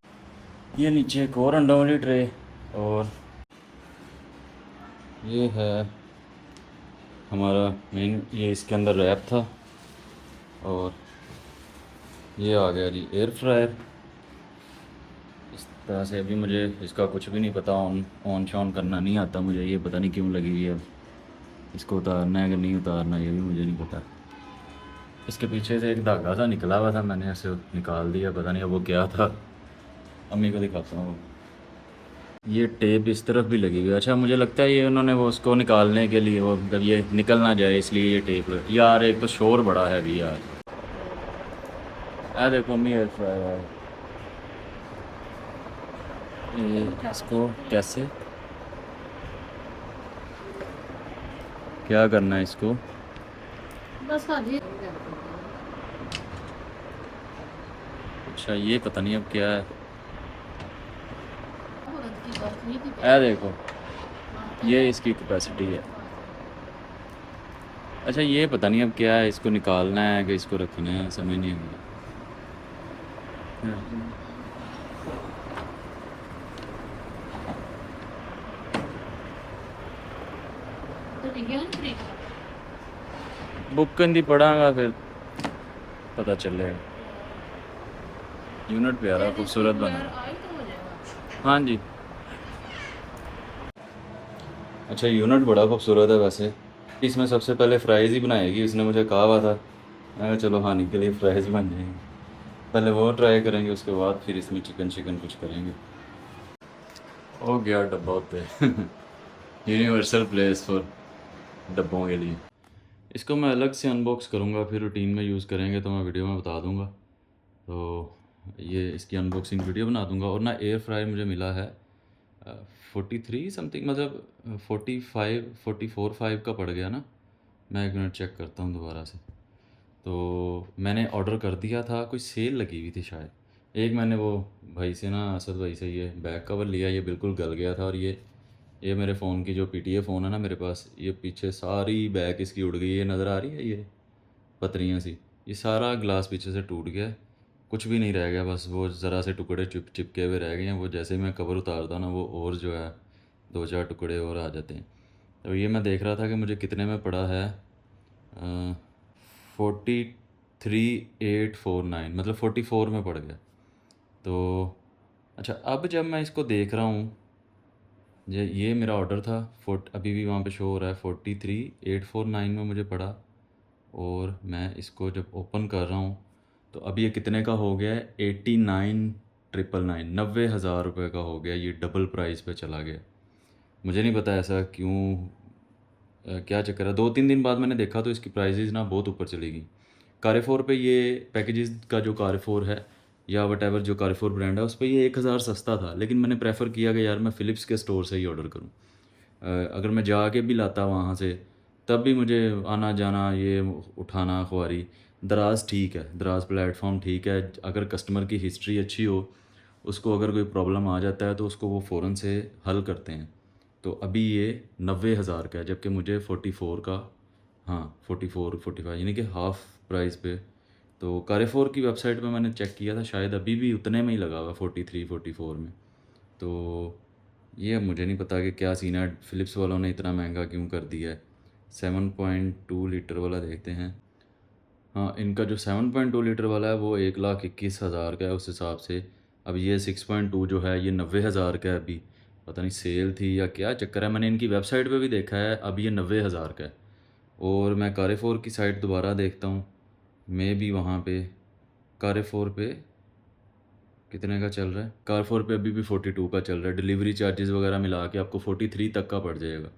ये नीचे एक और अंडों वाली ट्रे, और ये है हमारा मेन, ये इसके अंदर रैप था, और ये आ गया जी एयर फ्रायर। इस तरह से अभी मुझे इसका कुछ भी नहीं पता, ऑन शॉन करना नहीं आता मुझे, ये पता नहीं क्यों लगी हुई है। इसको उतारना है कि नहीं उतारना ये भी मुझे नहीं पता। इसके पीछे से एक धागा सा निकला हुआ था, मैंने ऐसे निकाल दिया, पता नहीं अब वो क्या था। अम्मी को दिखाता हूँ। ये टेप इस तरफ भी लगी हुई है। अच्छा मुझे लगता है ये उन्होंने वो उसको निकालने के लिए, वो जब ये निकल ना जाए इसलिए ये टेप यार एक तो शोर बड़ा है अभी यार। आ देखो अम्मी एयर फ्रायर है। ये इसको कैसे क्या करना है इसको? बस आधी अच्छा ये पता नहीं अब क्या है। औरत की बात नहीं थी। आ देखो ये इसकी कैपेसिटी है। अच्छा ये पता नहीं अब क्या है, इसको निकालना है कि इसको रखना है, समझ नहीं आ रहा। तो विज्ञान फ्री बुक कंदी पढ़ांगा फिर पता चलेगा। यूनिट प्यारा खूबसूरत बना है। आई तो हो जाएगा। हाँ जी। अच्छा यूनिट बड़ा खूबसूरत है वैसे। इसमें सबसे पहले फ्राइज़ ही बनाएगी, उसने मुझे कहा हुआ था। मैं कहा चलो हानि के लिए फ्राइज़ बन जाएंगे, पहले वो ट्राई करेंगे उसके बाद फिर इसमें चिकन कुछ करेंगे। हो गया डब्बा होते यूनिवर्सल प्लेस फॉर डब्बों के लिए। इसको मैं अलग से अनबॉक्स करूँगा, फिर रूटीन में यूज़ करेंगे तो मैं वीडियो में बता दूँगा। तो ये इसकी अनबॉक्सिंग वीडियो बना दूँगा। और ना एयर फ्रायर मुझे मिला है 43 समथिंग, मतलब 45 का पड़ गया ना। मैं एक मिनट चेक करता हूँ दोबारा से। तो मैंने ऑर्डर कर दिया था, कोई सेल लगी हुई थी शायद। एक मैंने वो भाई से ना, असद भाई से, ये बैक कवर लिया, ये बिल्कुल गल गया था। और ये मेरे फ़ोन की जो PTA फ़ोन है ना मेरे पास, ये पीछे सारी बैक इसकी उड़ गई है, नज़र आ रही है ये पतरियाँ सी। ये सारा ग्लास पीछे से टूट गया, कुछ भी नहीं रह गया, बस वो ज़रा से टुकड़े चिपके हुए रह गए हैं। वो जैसे ही मैं कवर उतारता ना, वो और जो है 2-4 टुकड़े और आ जाते हैं। तो ये मैं देख रहा था कि मुझे कितने में पड़ा है। 43,849, मतलब 44 में पड़ गया। तो अच्छा अब जब मैं इसको देख रहा हूँ, ये मेरा ऑर्डर था, अभी भी वहाँ पे शो हो रहा है 43,849 में मुझे पड़ा। और मैं इसको जब ओपन कर रहा हूँ तो अभी ये कितने का हो गया है, 89,999, 90,000 रुपये का हो गया। ये डबल प्राइस पे चला गया। मुझे नहीं पता ऐसा क्यों, क्या चक्कर है। 2-3 दिन बाद मैंने देखा तो इसकी प्राइजेज़ ना बहुत ऊपर चली गई। कारेफोर पे ये पैकेजेस का जो कारेफोर है या वटेवर जो कारेफोर ब्रांड है, उस पर ये 1,000 सस्ता था। लेकिन मैंने प्रेफर किया कि यार मैं फ़िलिप्स के स्टोर से ही ऑर्डर करूँ। अगर मैं जाके भी लाता वहाँ से तब भी मुझे आना जाना, ये उठाना ख्वारी। दराज ठीक है, दराज प्लेटफॉर्म ठीक है, अगर कस्टमर की हिस्ट्री अच्छी हो, उसको अगर कोई प्रॉब्लम आ जाता है तो उसको वो फ़ौरन से हल करते हैं। तो अभी ये 90,000 का है, जबकि मुझे 44 का, हाँ 44-45 यानी कि हाफ़ प्राइस पे। तो कारेफोर की वेबसाइट पे मैंने चेक किया था, शायद अभी भी उतने में ही लगा हुआ 43-44 में। तो ये अब मुझे नहीं पता कि क्या सीन है, फ़िलिप्स वालों ने इतना महंगा क्यों कर दिया है। 7.2 लीटर वाला देखते हैं। हाँ इनका जो 7.2 लीटर वाला है वो 1,21,000 का है उस हिसाब से। अब ये 6.2 जो है ये 90,000 का है अभी। पता नहीं सेल थी या क्या चक्कर है, मैंने इनकी वेबसाइट पे भी देखा है, अब ये 90,000 का है। और मैं कारेफोर की साइट दोबारा देखता हूँ, मैं भी वहाँ पे कारेफोर पे कितने का चल रहा है। कारफोर पे अभी भी 42 का चल रहा है। डिलीवरी चार्जेस वगैरह मिला के आपको 43 तक का पड़ जाएगा।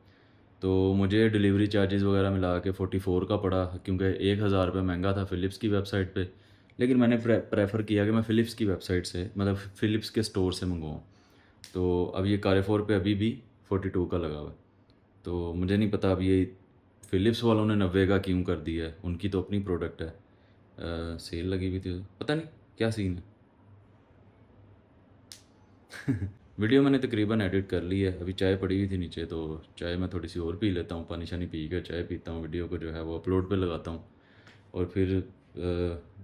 तो मुझे डिलीवरी चार्जेस वगैरह मिला के 44 का पड़ा, क्योंकि 1,000 रुपये महंगा था फ़िलिप्स की वेबसाइट पे। लेकिन मैंने प्रेफर किया कि मैं फ़िलिप्स की वेबसाइट से, मतलब फ़िलिप्स के स्टोर से मंगवाऊँ। तो अब ये कारेफोर पे अभी भी 42 का लगा हुआ है। तो मुझे नहीं पता अब ये फ़िलिप्स वालों ने 90 का क्यों कर दिया है, उनकी तो अपनी प्रोडक्ट है। सेल लगी हुई थी, पता नहीं क्या सीन है। वीडियो मैंने तकरीबन एडिट कर ली है, अभी चाय पड़ी हुई थी नीचे, तो चाय मैं थोड़ी सी और पी लेता हूँ, पानी शानी पी कर चाय पीता हूँ, वीडियो को जो है वो अपलोड पे लगाता हूँ। और फिर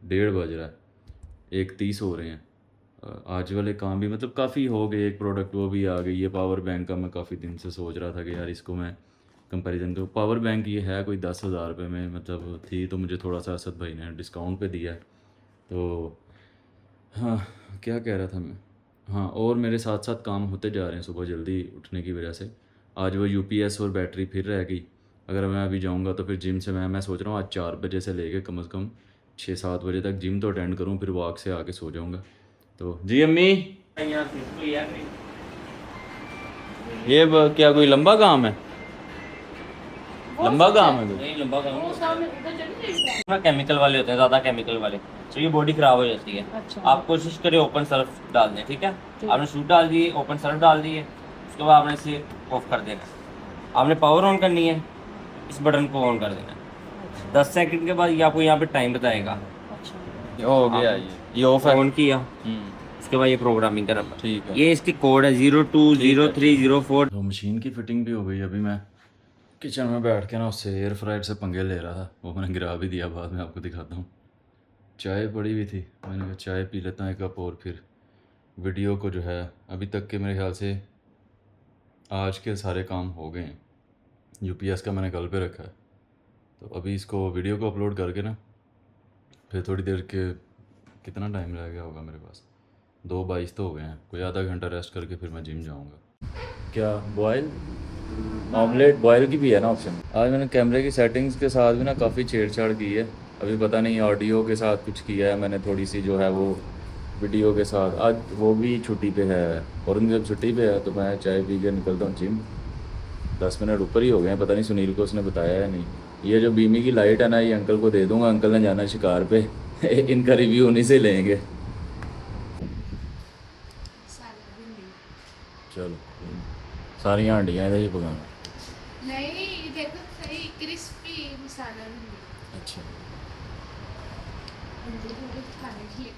1:30 बज रहा है, 1:30 हो रहे हैं। आज वाले काम भी मतलब काफ़ी हो गए, एक प्रोडक्ट वो भी आ गई है पावर बैंक का। मैं काफ़ी दिन से सोच रहा था कि यार इसको मैं कंपैरिजन करूँ। पावर बैंक ये है कोई 10,000 रुपये में मतलब थी, तो मुझे थोड़ा सा असद भाई ने डिस्काउंट पे दिया है। तो हाँ, क्या कह रहा था मैं, हाँ, और मेरे साथ साथ काम होते जा रहे हैं सुबह जल्दी उठने की वजह से। आज वो यूपीएस और बैटरी फिर रह गई। अगर मैं अभी जाऊंगा तो फिर जिम से मैं सोच रहा हूँ आज 4 बजे से लेके कम से कम 6-7 बजे तक जिम तो अटेंड करूँ, फिर वॉक से आके सो जाऊंगा। तो जी अम्मी, ये क्या कोई लंबा काम है? लंबा काम है कोई? नहीं लंबा काम वो सामने उधर चली गई। ना केमिकल वाले होते हैं, ज़्यादा केमिकल वाले, तो ये बॉडी खराब हो जाती है। अच्छा। आप कोशिश करें ओपन सर्फ डाल दें, ठीक है? आपने सूट डाल दिए, ओपन सर्फ डाल दिए, उसके बाद आपने इसे ऑफ कर देना है। आपने पावर ऑन करनी है, इस बटन को ऑन कर देना है। 10 सेकंड के बाद ये आपको यहाँ पे टाइम बताएगा। अच्छा। ये हो गया, ये ऑफ है। ऑन किया, उसके बाद ये प्रोग्रामिंग का नंबर, ठीक है। ये इसकी कोड है 020304। तो मशीन की फिटिंग भी हो गई। अभी मैं किचन में बैठ के ना उससे एयर फ्रायर से पंगे ले रहा था, वो मैंने गिरा भी दिया, बाद में आपको दिखाता हूँ। चाय पड़ी हुई थी, मैंने कहा चाय पी लेता हूँ एक कप, और फिर वीडियो को जो है अभी तक के मेरे ख्याल से आज के सारे काम हो गए हैं। यूपीएस का मैंने कल पे रखा है, तो अभी इसको वीडियो को अपलोड करके ना फिर थोड़ी देर के, कितना टाइम रह गया होगा मेरे पास, 2:22 तो हो गए हैं, कोई आधा घंटा रेस्ट करके फिर मैं जिम जाऊँगा। क्या बॉयल ऑमलेट बॉयल की भी है ना ऑप्शन? आज मैंने कैमरे की सेटिंग्स के साथ भी ना काफ़ी छेड़छाड़ की है। अभी पता नहीं ऑडियो के साथ कुछ किया है मैंने थोड़ी सी, जो है वो वीडियो के साथ। आज वो भी छुट्टी पे है, और जब छुट्टी पे है तो मैं चाय पी के निकलता हूँ जिम। 10 मिनट ऊपर ही हो गए हैं, पता नहीं सुनील को उसने बताया है नहीं। ये जो बीमी की लाइट है ना, ये अंकल को दे दूँगा, अंकल ने जाना शिकार पे इनका रिव्यू उन्हीं से लेंगे। चलो, सारी हांडियाँ इधर ही पकाना। नहीं देखो सही क्रिस्पी मसाला भी अच्छा, खाने के लिए।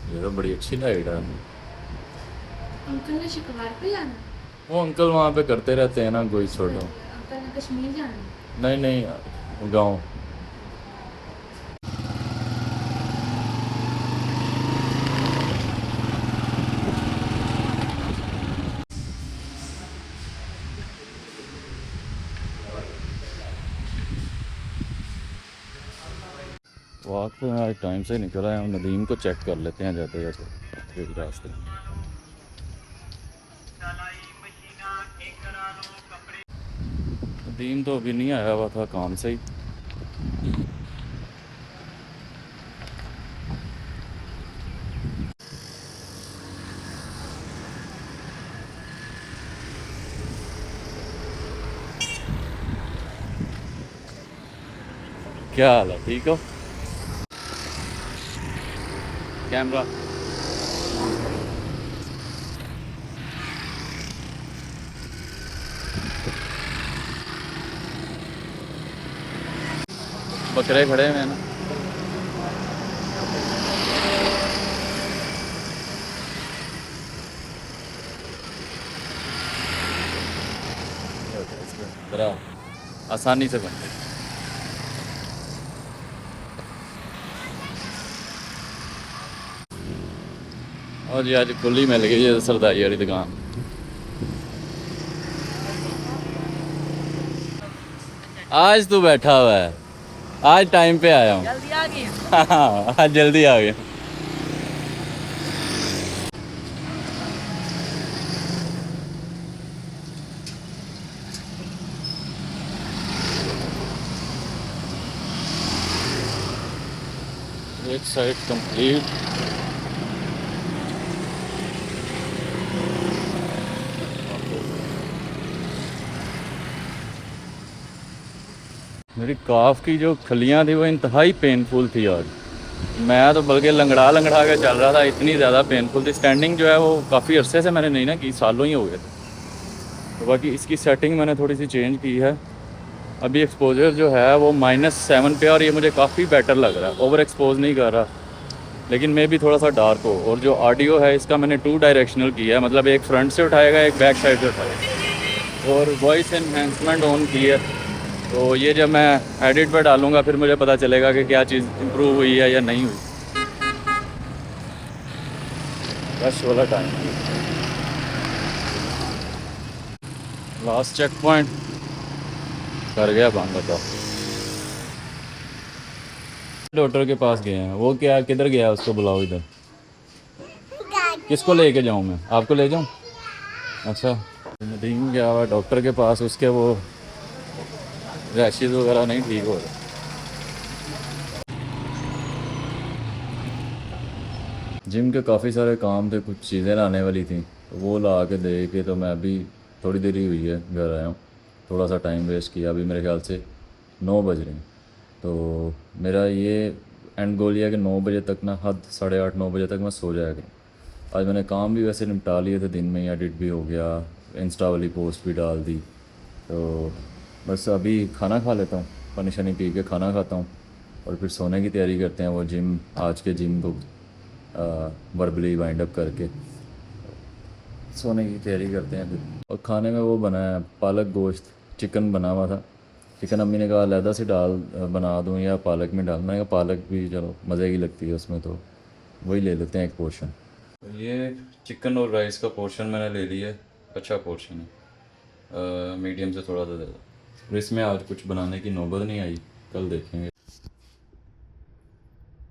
ये तो बड़ी अच्छी लाइट है। अंकल ने शिकार पे जाना, वो अंकल वहाँ पे करते रहते हैं ना कोई छोड़ो। अंकल ने कश्मीर जाना। नहीं नहीं, गाँव। वॉक पे मैं आज टाइम से निकल आया हूँ। नदीम को चेक कर लेते हैं जाते जाते रास्ते। नदीम तो अभी नहीं आया हुआ था काम से ही। क्या हाल है, ठीक हो? कैमरा बकरे खड़े हुए हैं ना। बड़ा आसानी से बनते। और जी आज खुली मिल गई है सरदाई वाली दुकान। आज तू बैठा हुआ है, आज टाइम पे आया हूँ। जल्दी आ गया। हाँ, आज जल्दी आ गया। एक साइड कंप्लीट। मेरी काफ की जो खलियाँ थी वो इंतहाई पेनफुल थी आज। मैं तो बल्कि लंगड़ा लंगड़ा के चल रहा था, इतनी ज़्यादा पेनफुल थी। स्टैंडिंग जो है वो काफ़ी अरसे से मैंने नहीं ना की, सालों ही हो गए थे। तो बाकी इसकी सेटिंग मैंने थोड़ी सी चेंज की है। अभी एक्सपोजर जो है वो -7 पे, और ये मुझे काफ़ी बेटर लग रहा है, ओवर एक्सपोज नहीं कर रहा, लेकिन मे भी थोड़ा सा डार्क हो। और जो ऑडियो है इसका मैंने 2 डायरेक्शनल किया है, मतलब एक फ्रंट से उठाएगा, एक बैक साइड से उठाएगा। और वॉइस एनहेंसमेंट ऑन की है, तो ये जब मैं एडिट पर डालूँगा फिर मुझे पता चलेगा कि क्या चीज़ इम्प्रूव हुई है या नहीं हुई। रश वाला टाइम, लास्ट चेक पॉइंट कर गया बंद। बताओ, डॉक्टर के पास गए हैं। वो क्या, किधर गया, उसको बुलाओ इधर। किसको लेके जाऊं मैं, आपको ले जाऊं? अच्छा, नदीम गया हुआ डॉक्टर के पास, उसके वो रैशेज़ वगैरह नहीं ठीक हो रहे। जिम के काफ़ी सारे काम थे, कुछ चीज़ें लाने वाली थी, तो वो ला के दे के तो मैं अभी थोड़ी देर ही हुई है घर आया हूँ। थोड़ा सा टाइम वेस्ट किया, अभी मेरे ख्याल से 9 बज रहे हैं। तो मेरा ये एंड गोल ये है कि 9 बजे तक ना, हद 8:30 9 बजे तक मैं सो जाया करूँ। आज मैंने काम भी वैसे निपटा लिए थे दिन में ही, एडिट भी हो गया, इंस्टा वाली पोस्ट भी डाल दी। तो बस अभी खाना खा लेता हूँ, पानी शानी पी के खाना खाता हूँ, और फिर सोने की तैयारी करते हैं। वो जिम, आज के जिम को वर्बली वाइंड अप करके सोने की तैयारी करते हैं फिर। और खाने में वो बनाया पालक गोश्त, चिकन बना हुआ था। चिकन अम्मी ने कहा अलहदा से बना दूँ या पालक में डाल। मैंने कहा पालक भी चलो मज़े की लगती है उसमें, तो वही ले लेते हैं एक पोर्शन। ये चिकन और राइस का पोर्शन मैंने ले लिया, अच्छा पोर्शन है, मीडियम से थोड़ा सा ज़्यादा। और इसमें आज कुछ बनाने की नौबत नहीं आई, कल देखेंगे।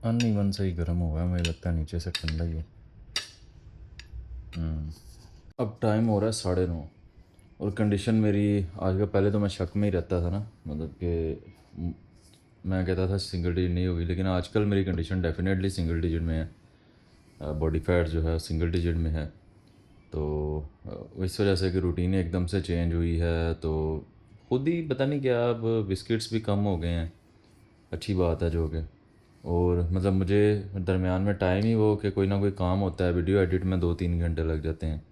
अनइवन से ही गर्म हुआ है, मुझे लगता है नीचे से ठंडा ही है। अब टाइम हो रहा है 9:30, और कंडीशन मेरी आज का, पहले तो मैं शक में ही रहता था ना, मतलब कि मैं कहता था सिंगल डिजिट नहीं होगी, लेकिन आजकल मेरी कंडीशन डेफिनेटली सिंगल डिजिट में है। बॉडी फैट जो है सिंगल डिजिट में है। तो इस वजह से कि रूटीन एकदम से चेंज हुई है, तो खुद ही पता नहीं क्या, अब बिस्किट्स भी कम हो गए हैं, अच्छी बात है जो कि। और मतलब मुझे दरमियान में टाइम ही वो कि कोई ना कोई काम होता है, वीडियो एडिट में 2-3 घंटे लग जाते हैं।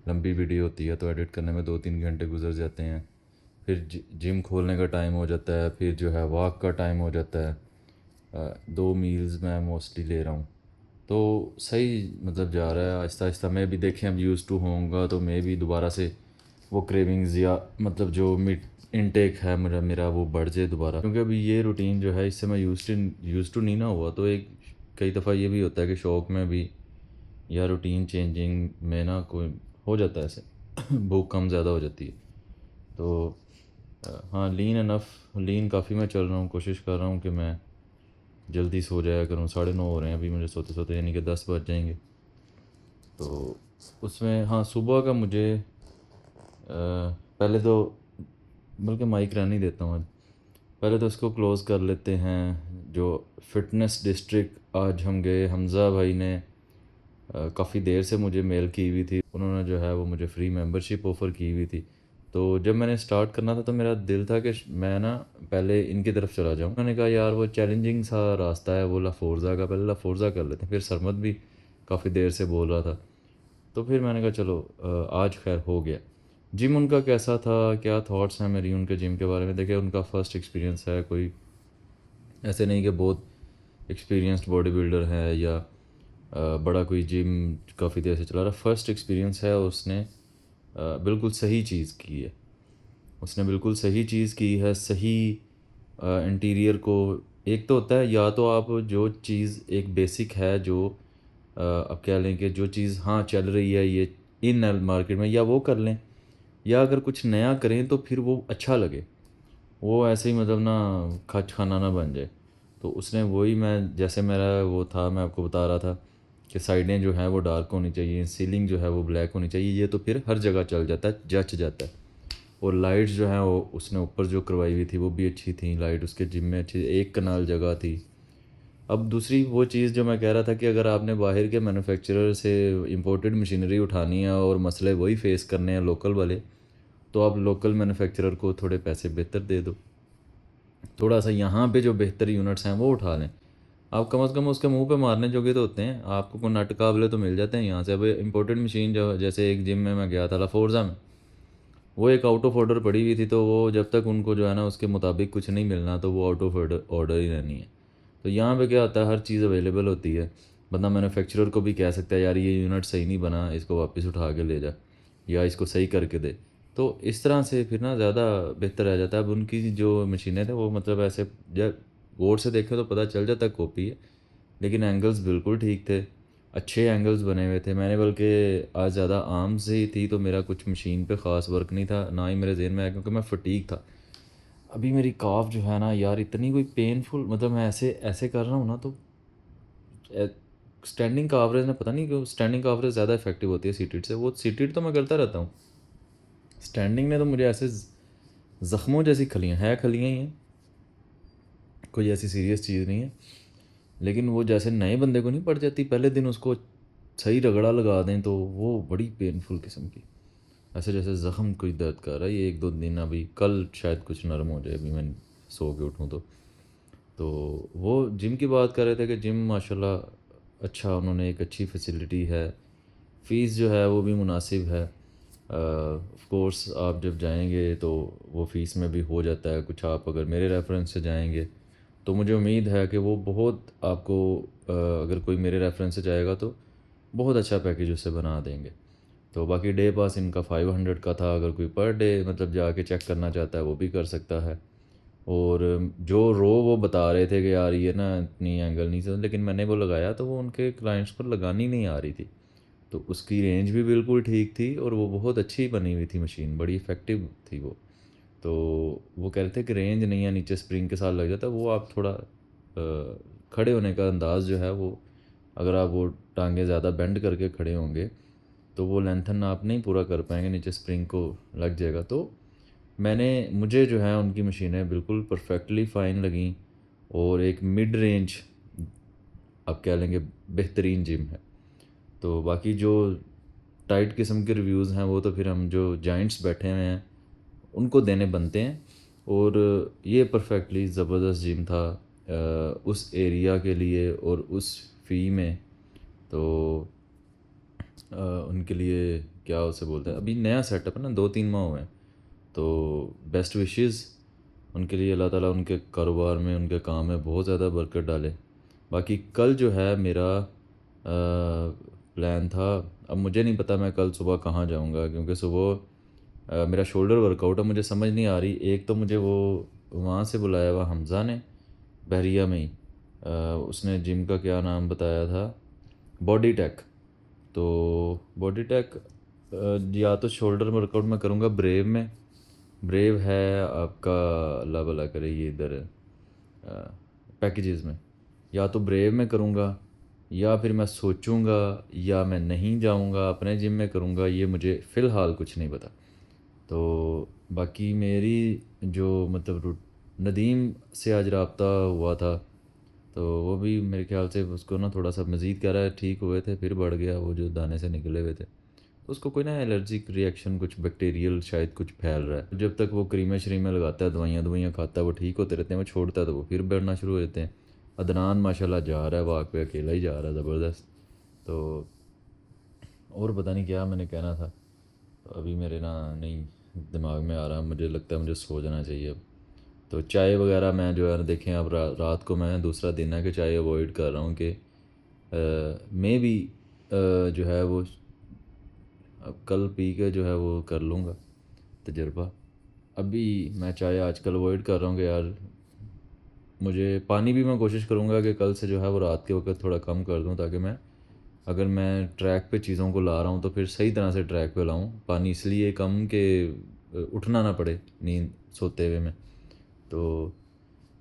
लंबी वीडियो होती है तो एडिट करने में 2-3 घंटे गुजर जाते हैं। फिर जिम खोलने का टाइम हो जाता है, फिर जो है वॉक का टाइम हो जाता है। 2 मील्स मैं मोस्टली ले रहा हूँ, तो सही मतलब जा रहा है आहिस्ता आहिस्ता। मैं भी देखें अब यूज़ टू होऊंगा तो मैं भी दोबारा से वो क्रेविंग्स या मतलब जो मीट इनटेक है मेरा वो बढ़ जाए दोबारा। क्योंकि अभी ये रूटीन जो है इससे मैं यूज़ टू नहीं ना हुआ, तो एक कई दफ़ा ये भी होता है कि शौक़ में भी या रूटीन चेंजिंग में ना कोई हो जाता है ऐसे भूख कम ज़्यादा हो जाती है। तो हाँ, लीन काफ़ी मैं चल रहा हूँ, कोशिश कर रहा हूँ कि मैं जल्दी सो जाया करूँ। 9:30 हो रहे हैं अभी मुझे सोते सोते, यानी कि 10 बज जाएंगे। तो उसमें हाँ, सुबह का मुझे पहले तो, बल्कि माइक रहने देता हूँ आज, पहले तो इसको क्लोज़ कर लेते हैं। जो फ़िटनेस डिस्ट्रिक्ट आज हम गए, हमज़ा भाई ने काफ़ी देर से मुझे मेल की हुई थी, उन्होंने जो है वो मुझे फ्री मेंबरशिप ऑफ़र की हुई थी। तो जब मैंने स्टार्ट करना था तो मेरा दिल था कि मैं ना पहले इनकी तरफ चला जाऊँ। मैंने कहा यार वो चैलेंजिंग सा रास्ता है वो लाफोर्जा का, पहले लाफोर्जा कर लेते हैं। फिर सरमद भी काफ़ी देर से बोल रहा था, तो फिर मैंने कहा चलो आज खैर हो गया। जिम उनका कैसा था, क्या थॉट्स हैं मेरी उनके जिम के बारे में? देखिए उनका फ़र्स्ट एक्सपीरियंस है, कोई ऐसे नहीं कि बहुत एक्सपीरियंस्ड बॉडी बिल्डर है या बड़ा कोई जिम काफ़ी देर से चला रहा। फर्स्ट एक्सपीरियंस है, उसने बिल्कुल सही चीज़ की है, उसने बिल्कुल सही चीज़ की है। सही इंटीरियर को, एक तो होता है या तो आप जो चीज़ एक बेसिक है जो आप कह लें कि जो चीज़ हाँ चल रही है ये इन मार्केट में, या वो कर लें, या अगर कुछ नया करें तो फिर वो अच्छा लगे, वो ऐसे ही मतलब ना खच खाना ना बन जाए। तो उसने वही, मैं जैसे मेरा वो था, मैं आपको बता रहा था कि साइडें जो हैं वो डार्क होनी चाहिए, सीलिंग जो है वो ब्लैक होनी चाहिए, ये तो फिर हर जगह चल जाता है, जच जाता है। और लाइट्स जो हैं वो उसने ऊपर जो करवाई हुई थी वो भी अच्छी थी, लाइट उसके जिम में अच्छी, 1 कनाल जगह थी। अब दूसरी वो चीज़ जो मैं कह रहा था कि अगर आपने बाहर के मैन्युफैक्चरर से इंपोर्टेड मशीनरी उठानी है और मसले वही फेस करने हैं लोकल वाले, तो आप लोकल मैन्युफैक्चरर को थोड़े पैसे बेहतर दे दो, थोड़ा सा यहाँ पे जो बेहतर यूनिट्स हैं वो उठा लें। आप कम से कम उसके मुंह पे मारने जोगे तो होते हैं, आपको कोई नट काबले तो मिल जाते हैं यहाँ से। अब इम्पोर्टेड मशीन जो जैसे एक जिम में मैं गया था लाफोर्जा में, वो एक आउट ऑफ ऑर्डर पड़ी हुई थी, तो वो जब तक उनको जो है ना उसके मुताबिक कुछ नहीं मिलना तो वो आउट ऑफ ऑर्डर ही रहनी है। तो यहाँ पे क्या होता है, हर चीज़ अवेलेबल होती है। बंदा मैन्युफैक्चरर को भी कह सकता है यार ये यूनिट सही नहीं बना, इसको वापस उठा के ले जा या इसको सही करके दे। तो इस तरह से फिर ना ज़्यादा बेहतर रह जाता है। अब उनकी जो मशीनें थे वो मतलब ऐसे जब गौर से देखें तो पता चल जाता है कॉपी है, लेकिन एंगल्स बिल्कुल ठीक थे, अच्छे एंगल्स बने हुए थे। मैंने बल्कि आज ज़्यादा आर्म से ही थी तो मेरा कुछ मशीन पे ख़ास वर्क नहीं था, ना ही मेरे जहन में आया क्योंकि मैं फटीक था। अभी मेरी काफ जो है ना यार इतनी कोई पेनफुल, मतलब मैं ऐसे ऐसे कर रहा हूँ ना तो स्टैंडिंग का एवरेज ने पता नहीं क्यों स्टैंडिंग का एवरेज ज़्यादा इफेक्टिव होती है सीटेड से। वो सीटेड तो मैं करता रहता हूँ, स्टैंडिंग ने तो मुझे ऐसे ज़ख्मों जैसी खलियाँ है, खलियाँ ही हैं, कोई ऐसी सीरियस चीज़ नहीं है। लेकिन वो जैसे नए बंदे को नहीं पड़ जाती, पहले दिन उसको सही रगड़ा लगा दें तो वो बड़ी पेनफुल किस्म की, ऐसे जैसे ज़ख्म कोई दर्द कर रहा है। ये 1-2 दिन, अभी कल शायद कुछ नरम हो जाए, अभी मैं सो के उठूँ तो वो जिम की बात कर रहे थे कि जिम माशाल्लाह अच्छा, उन्होंने एक अच्छी फैसिलिटी है, फ़ीस जो है वो भी मुनासिब है। ऑफ कोर्स आप जब जाएंगे तो वो फ़ीस में भी हो जाता है कुछ। आप अगर मेरे रेफरेंस से जाएंगे तो मुझे उम्मीद है कि वो बहुत आपको अगर कोई मेरे रेफरेंस से जाएगा तो बहुत अच्छा पैकेज उससे बना देंगे। तो बाकी डे पास इनका 500 का था, अगर कोई पर डे मतलब जाके चेक करना चाहता है वो भी कर सकता है। और जो रो वो बता रहे थे कि यार ये ना इतनी एंगल नहीं था, लेकिन मैंने वो लगाया तो वो उनके क्लाइंट्स पर लगानी नहीं आ रही थी, तो उसकी रेंज भी बिल्कुल ठीक थी और वो बहुत अच्छी बनी हुई थी मशीन, बड़ी इफ़ेक्टिव थी वो। तो वो कह रहे थे कि रेंज नहीं है, नीचे स्प्रिंग के साथ लग जाता है वो, आप थोड़ा खड़े होने का अंदाज़ जो है वो, अगर आप वो टांगे ज़्यादा बेंड करके खड़े होंगे तो वो लेंथन आप नहीं पूरा कर पाएंगे, नीचे स्प्रिंग को लग जाएगा। तो मुझे जो है उनकी मशीनें बिल्कुल परफेक्टली फ़ाइन लगी और एक मिड रेंज आप कह लेंगे बेहतरीन जिम है। तो बाकी जो टाइट किस्म के रिव्यूज़ हैं वो तो फिर हम जो जाइंट्स बैठे हुए हैं उनको देने बनते हैं। और ये परफेक्टली ज़बरदस्त जिम था उस एरिया के लिए और उस फ़ी में। तो उनके लिए क्या उसे बोलते हैं, अभी नया सेटअप है ना, 2-3 माह हुए हैं, तो बेस्ट विशेस उनके लिए। अल्लाह ताला उनके कारोबार में, उनके काम में बहुत ज़्यादा बरकत डाले। बाकी कल जो है मेरा प्लान था, अब मुझे नहीं पता मैं कल सुबह कहाँ जाऊँगा क्योंकि सुबह मेरा शोल्डर वर्कआउट है, मुझे समझ नहीं आ रही। एक तो मुझे वो वहाँ से बुलाया हुआ हमज़ा ने बहरिया में ही, उसने जिम का क्या नाम बताया था, बॉडी टेक। तो बॉडी टेक या तो शोल्डर वर्कआउट मैं करूँगा ब्रेव में, ब्रेव है आपका अल्लाह भला करे ये इधर पैकेजेस में, या तो ब्रेव में करूँगा या फिर मैं सोचूंगा या मैं नहीं जाऊँगा अपने जिम में करूँगा, ये मुझे फ़िलहाल कुछ नहीं पता। तो बाकी मेरी जो मतलब नदीम से आज रब्ता हुआ था तो वो भी मेरे ख्याल से उसको ना थोड़ा सा मज़ीद कह रहा है, ठीक हुए थे फिर बढ़ गया वो जो दाने से निकले हुए थे, तो उसको कोई ना एलर्जिक रिएक्शन कुछ बैक्टीरियल शायद कुछ फैल रहा है। जब तक वो क्रीमें श्रीमें लगाता है, दवाइयाँ खाता है, वो ठीक होते रहते हैं, वो छोड़ता है तो वो फिर बढ़ना शुरू हो जाते हैं। अदनान माशाल्लाह जा रहा है वॉक पे, अकेला ही जा रहा है ज़बरदस्त। तो और पता नहीं क्या मैंने कहना था, तो अभी मेरे ना नहीं दिमाग में आ रहा, मुझे लगता है मुझे सो जाना चाहिए अब। तो चाय वगैरह मैं जो है ना देखें, अब रात को मैं दूसरा दिन है कि चाय अवॉइड कर रहा हूँ कि मे भी जो है वो अब कल पी के जो है वो कर लूँगा तजुर्बा। अभी मैं चाय आजकल अवॉइड कर रहा हूँ कि यार मुझे पानी भी मैं कोशिश करूँगा कि कल से जो है वो रात के वक्त थोड़ा कम कर दूँ, ताकि मैं अगर मैं ट्रैक पे चीज़ों को ला रहा हूँ तो फिर सही तरह से ट्रैक पे लाऊँ। पानी इसलिए कम कि उठना ना पड़े नींद सोते हुए में। तो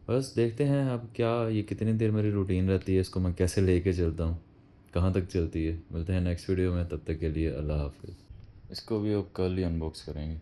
बस देखते हैं अब क्या ये कितनी देर मेरी रूटीन रहती है, इसको मैं कैसे लेके चलता हूँ, कहाँ तक चलती है। मिलते हैं नेक्स्ट वीडियो में, तब तक के लिए अल्लाह हाफिज़। इसको भी अब कल ही अनबॉक्स करेंगे।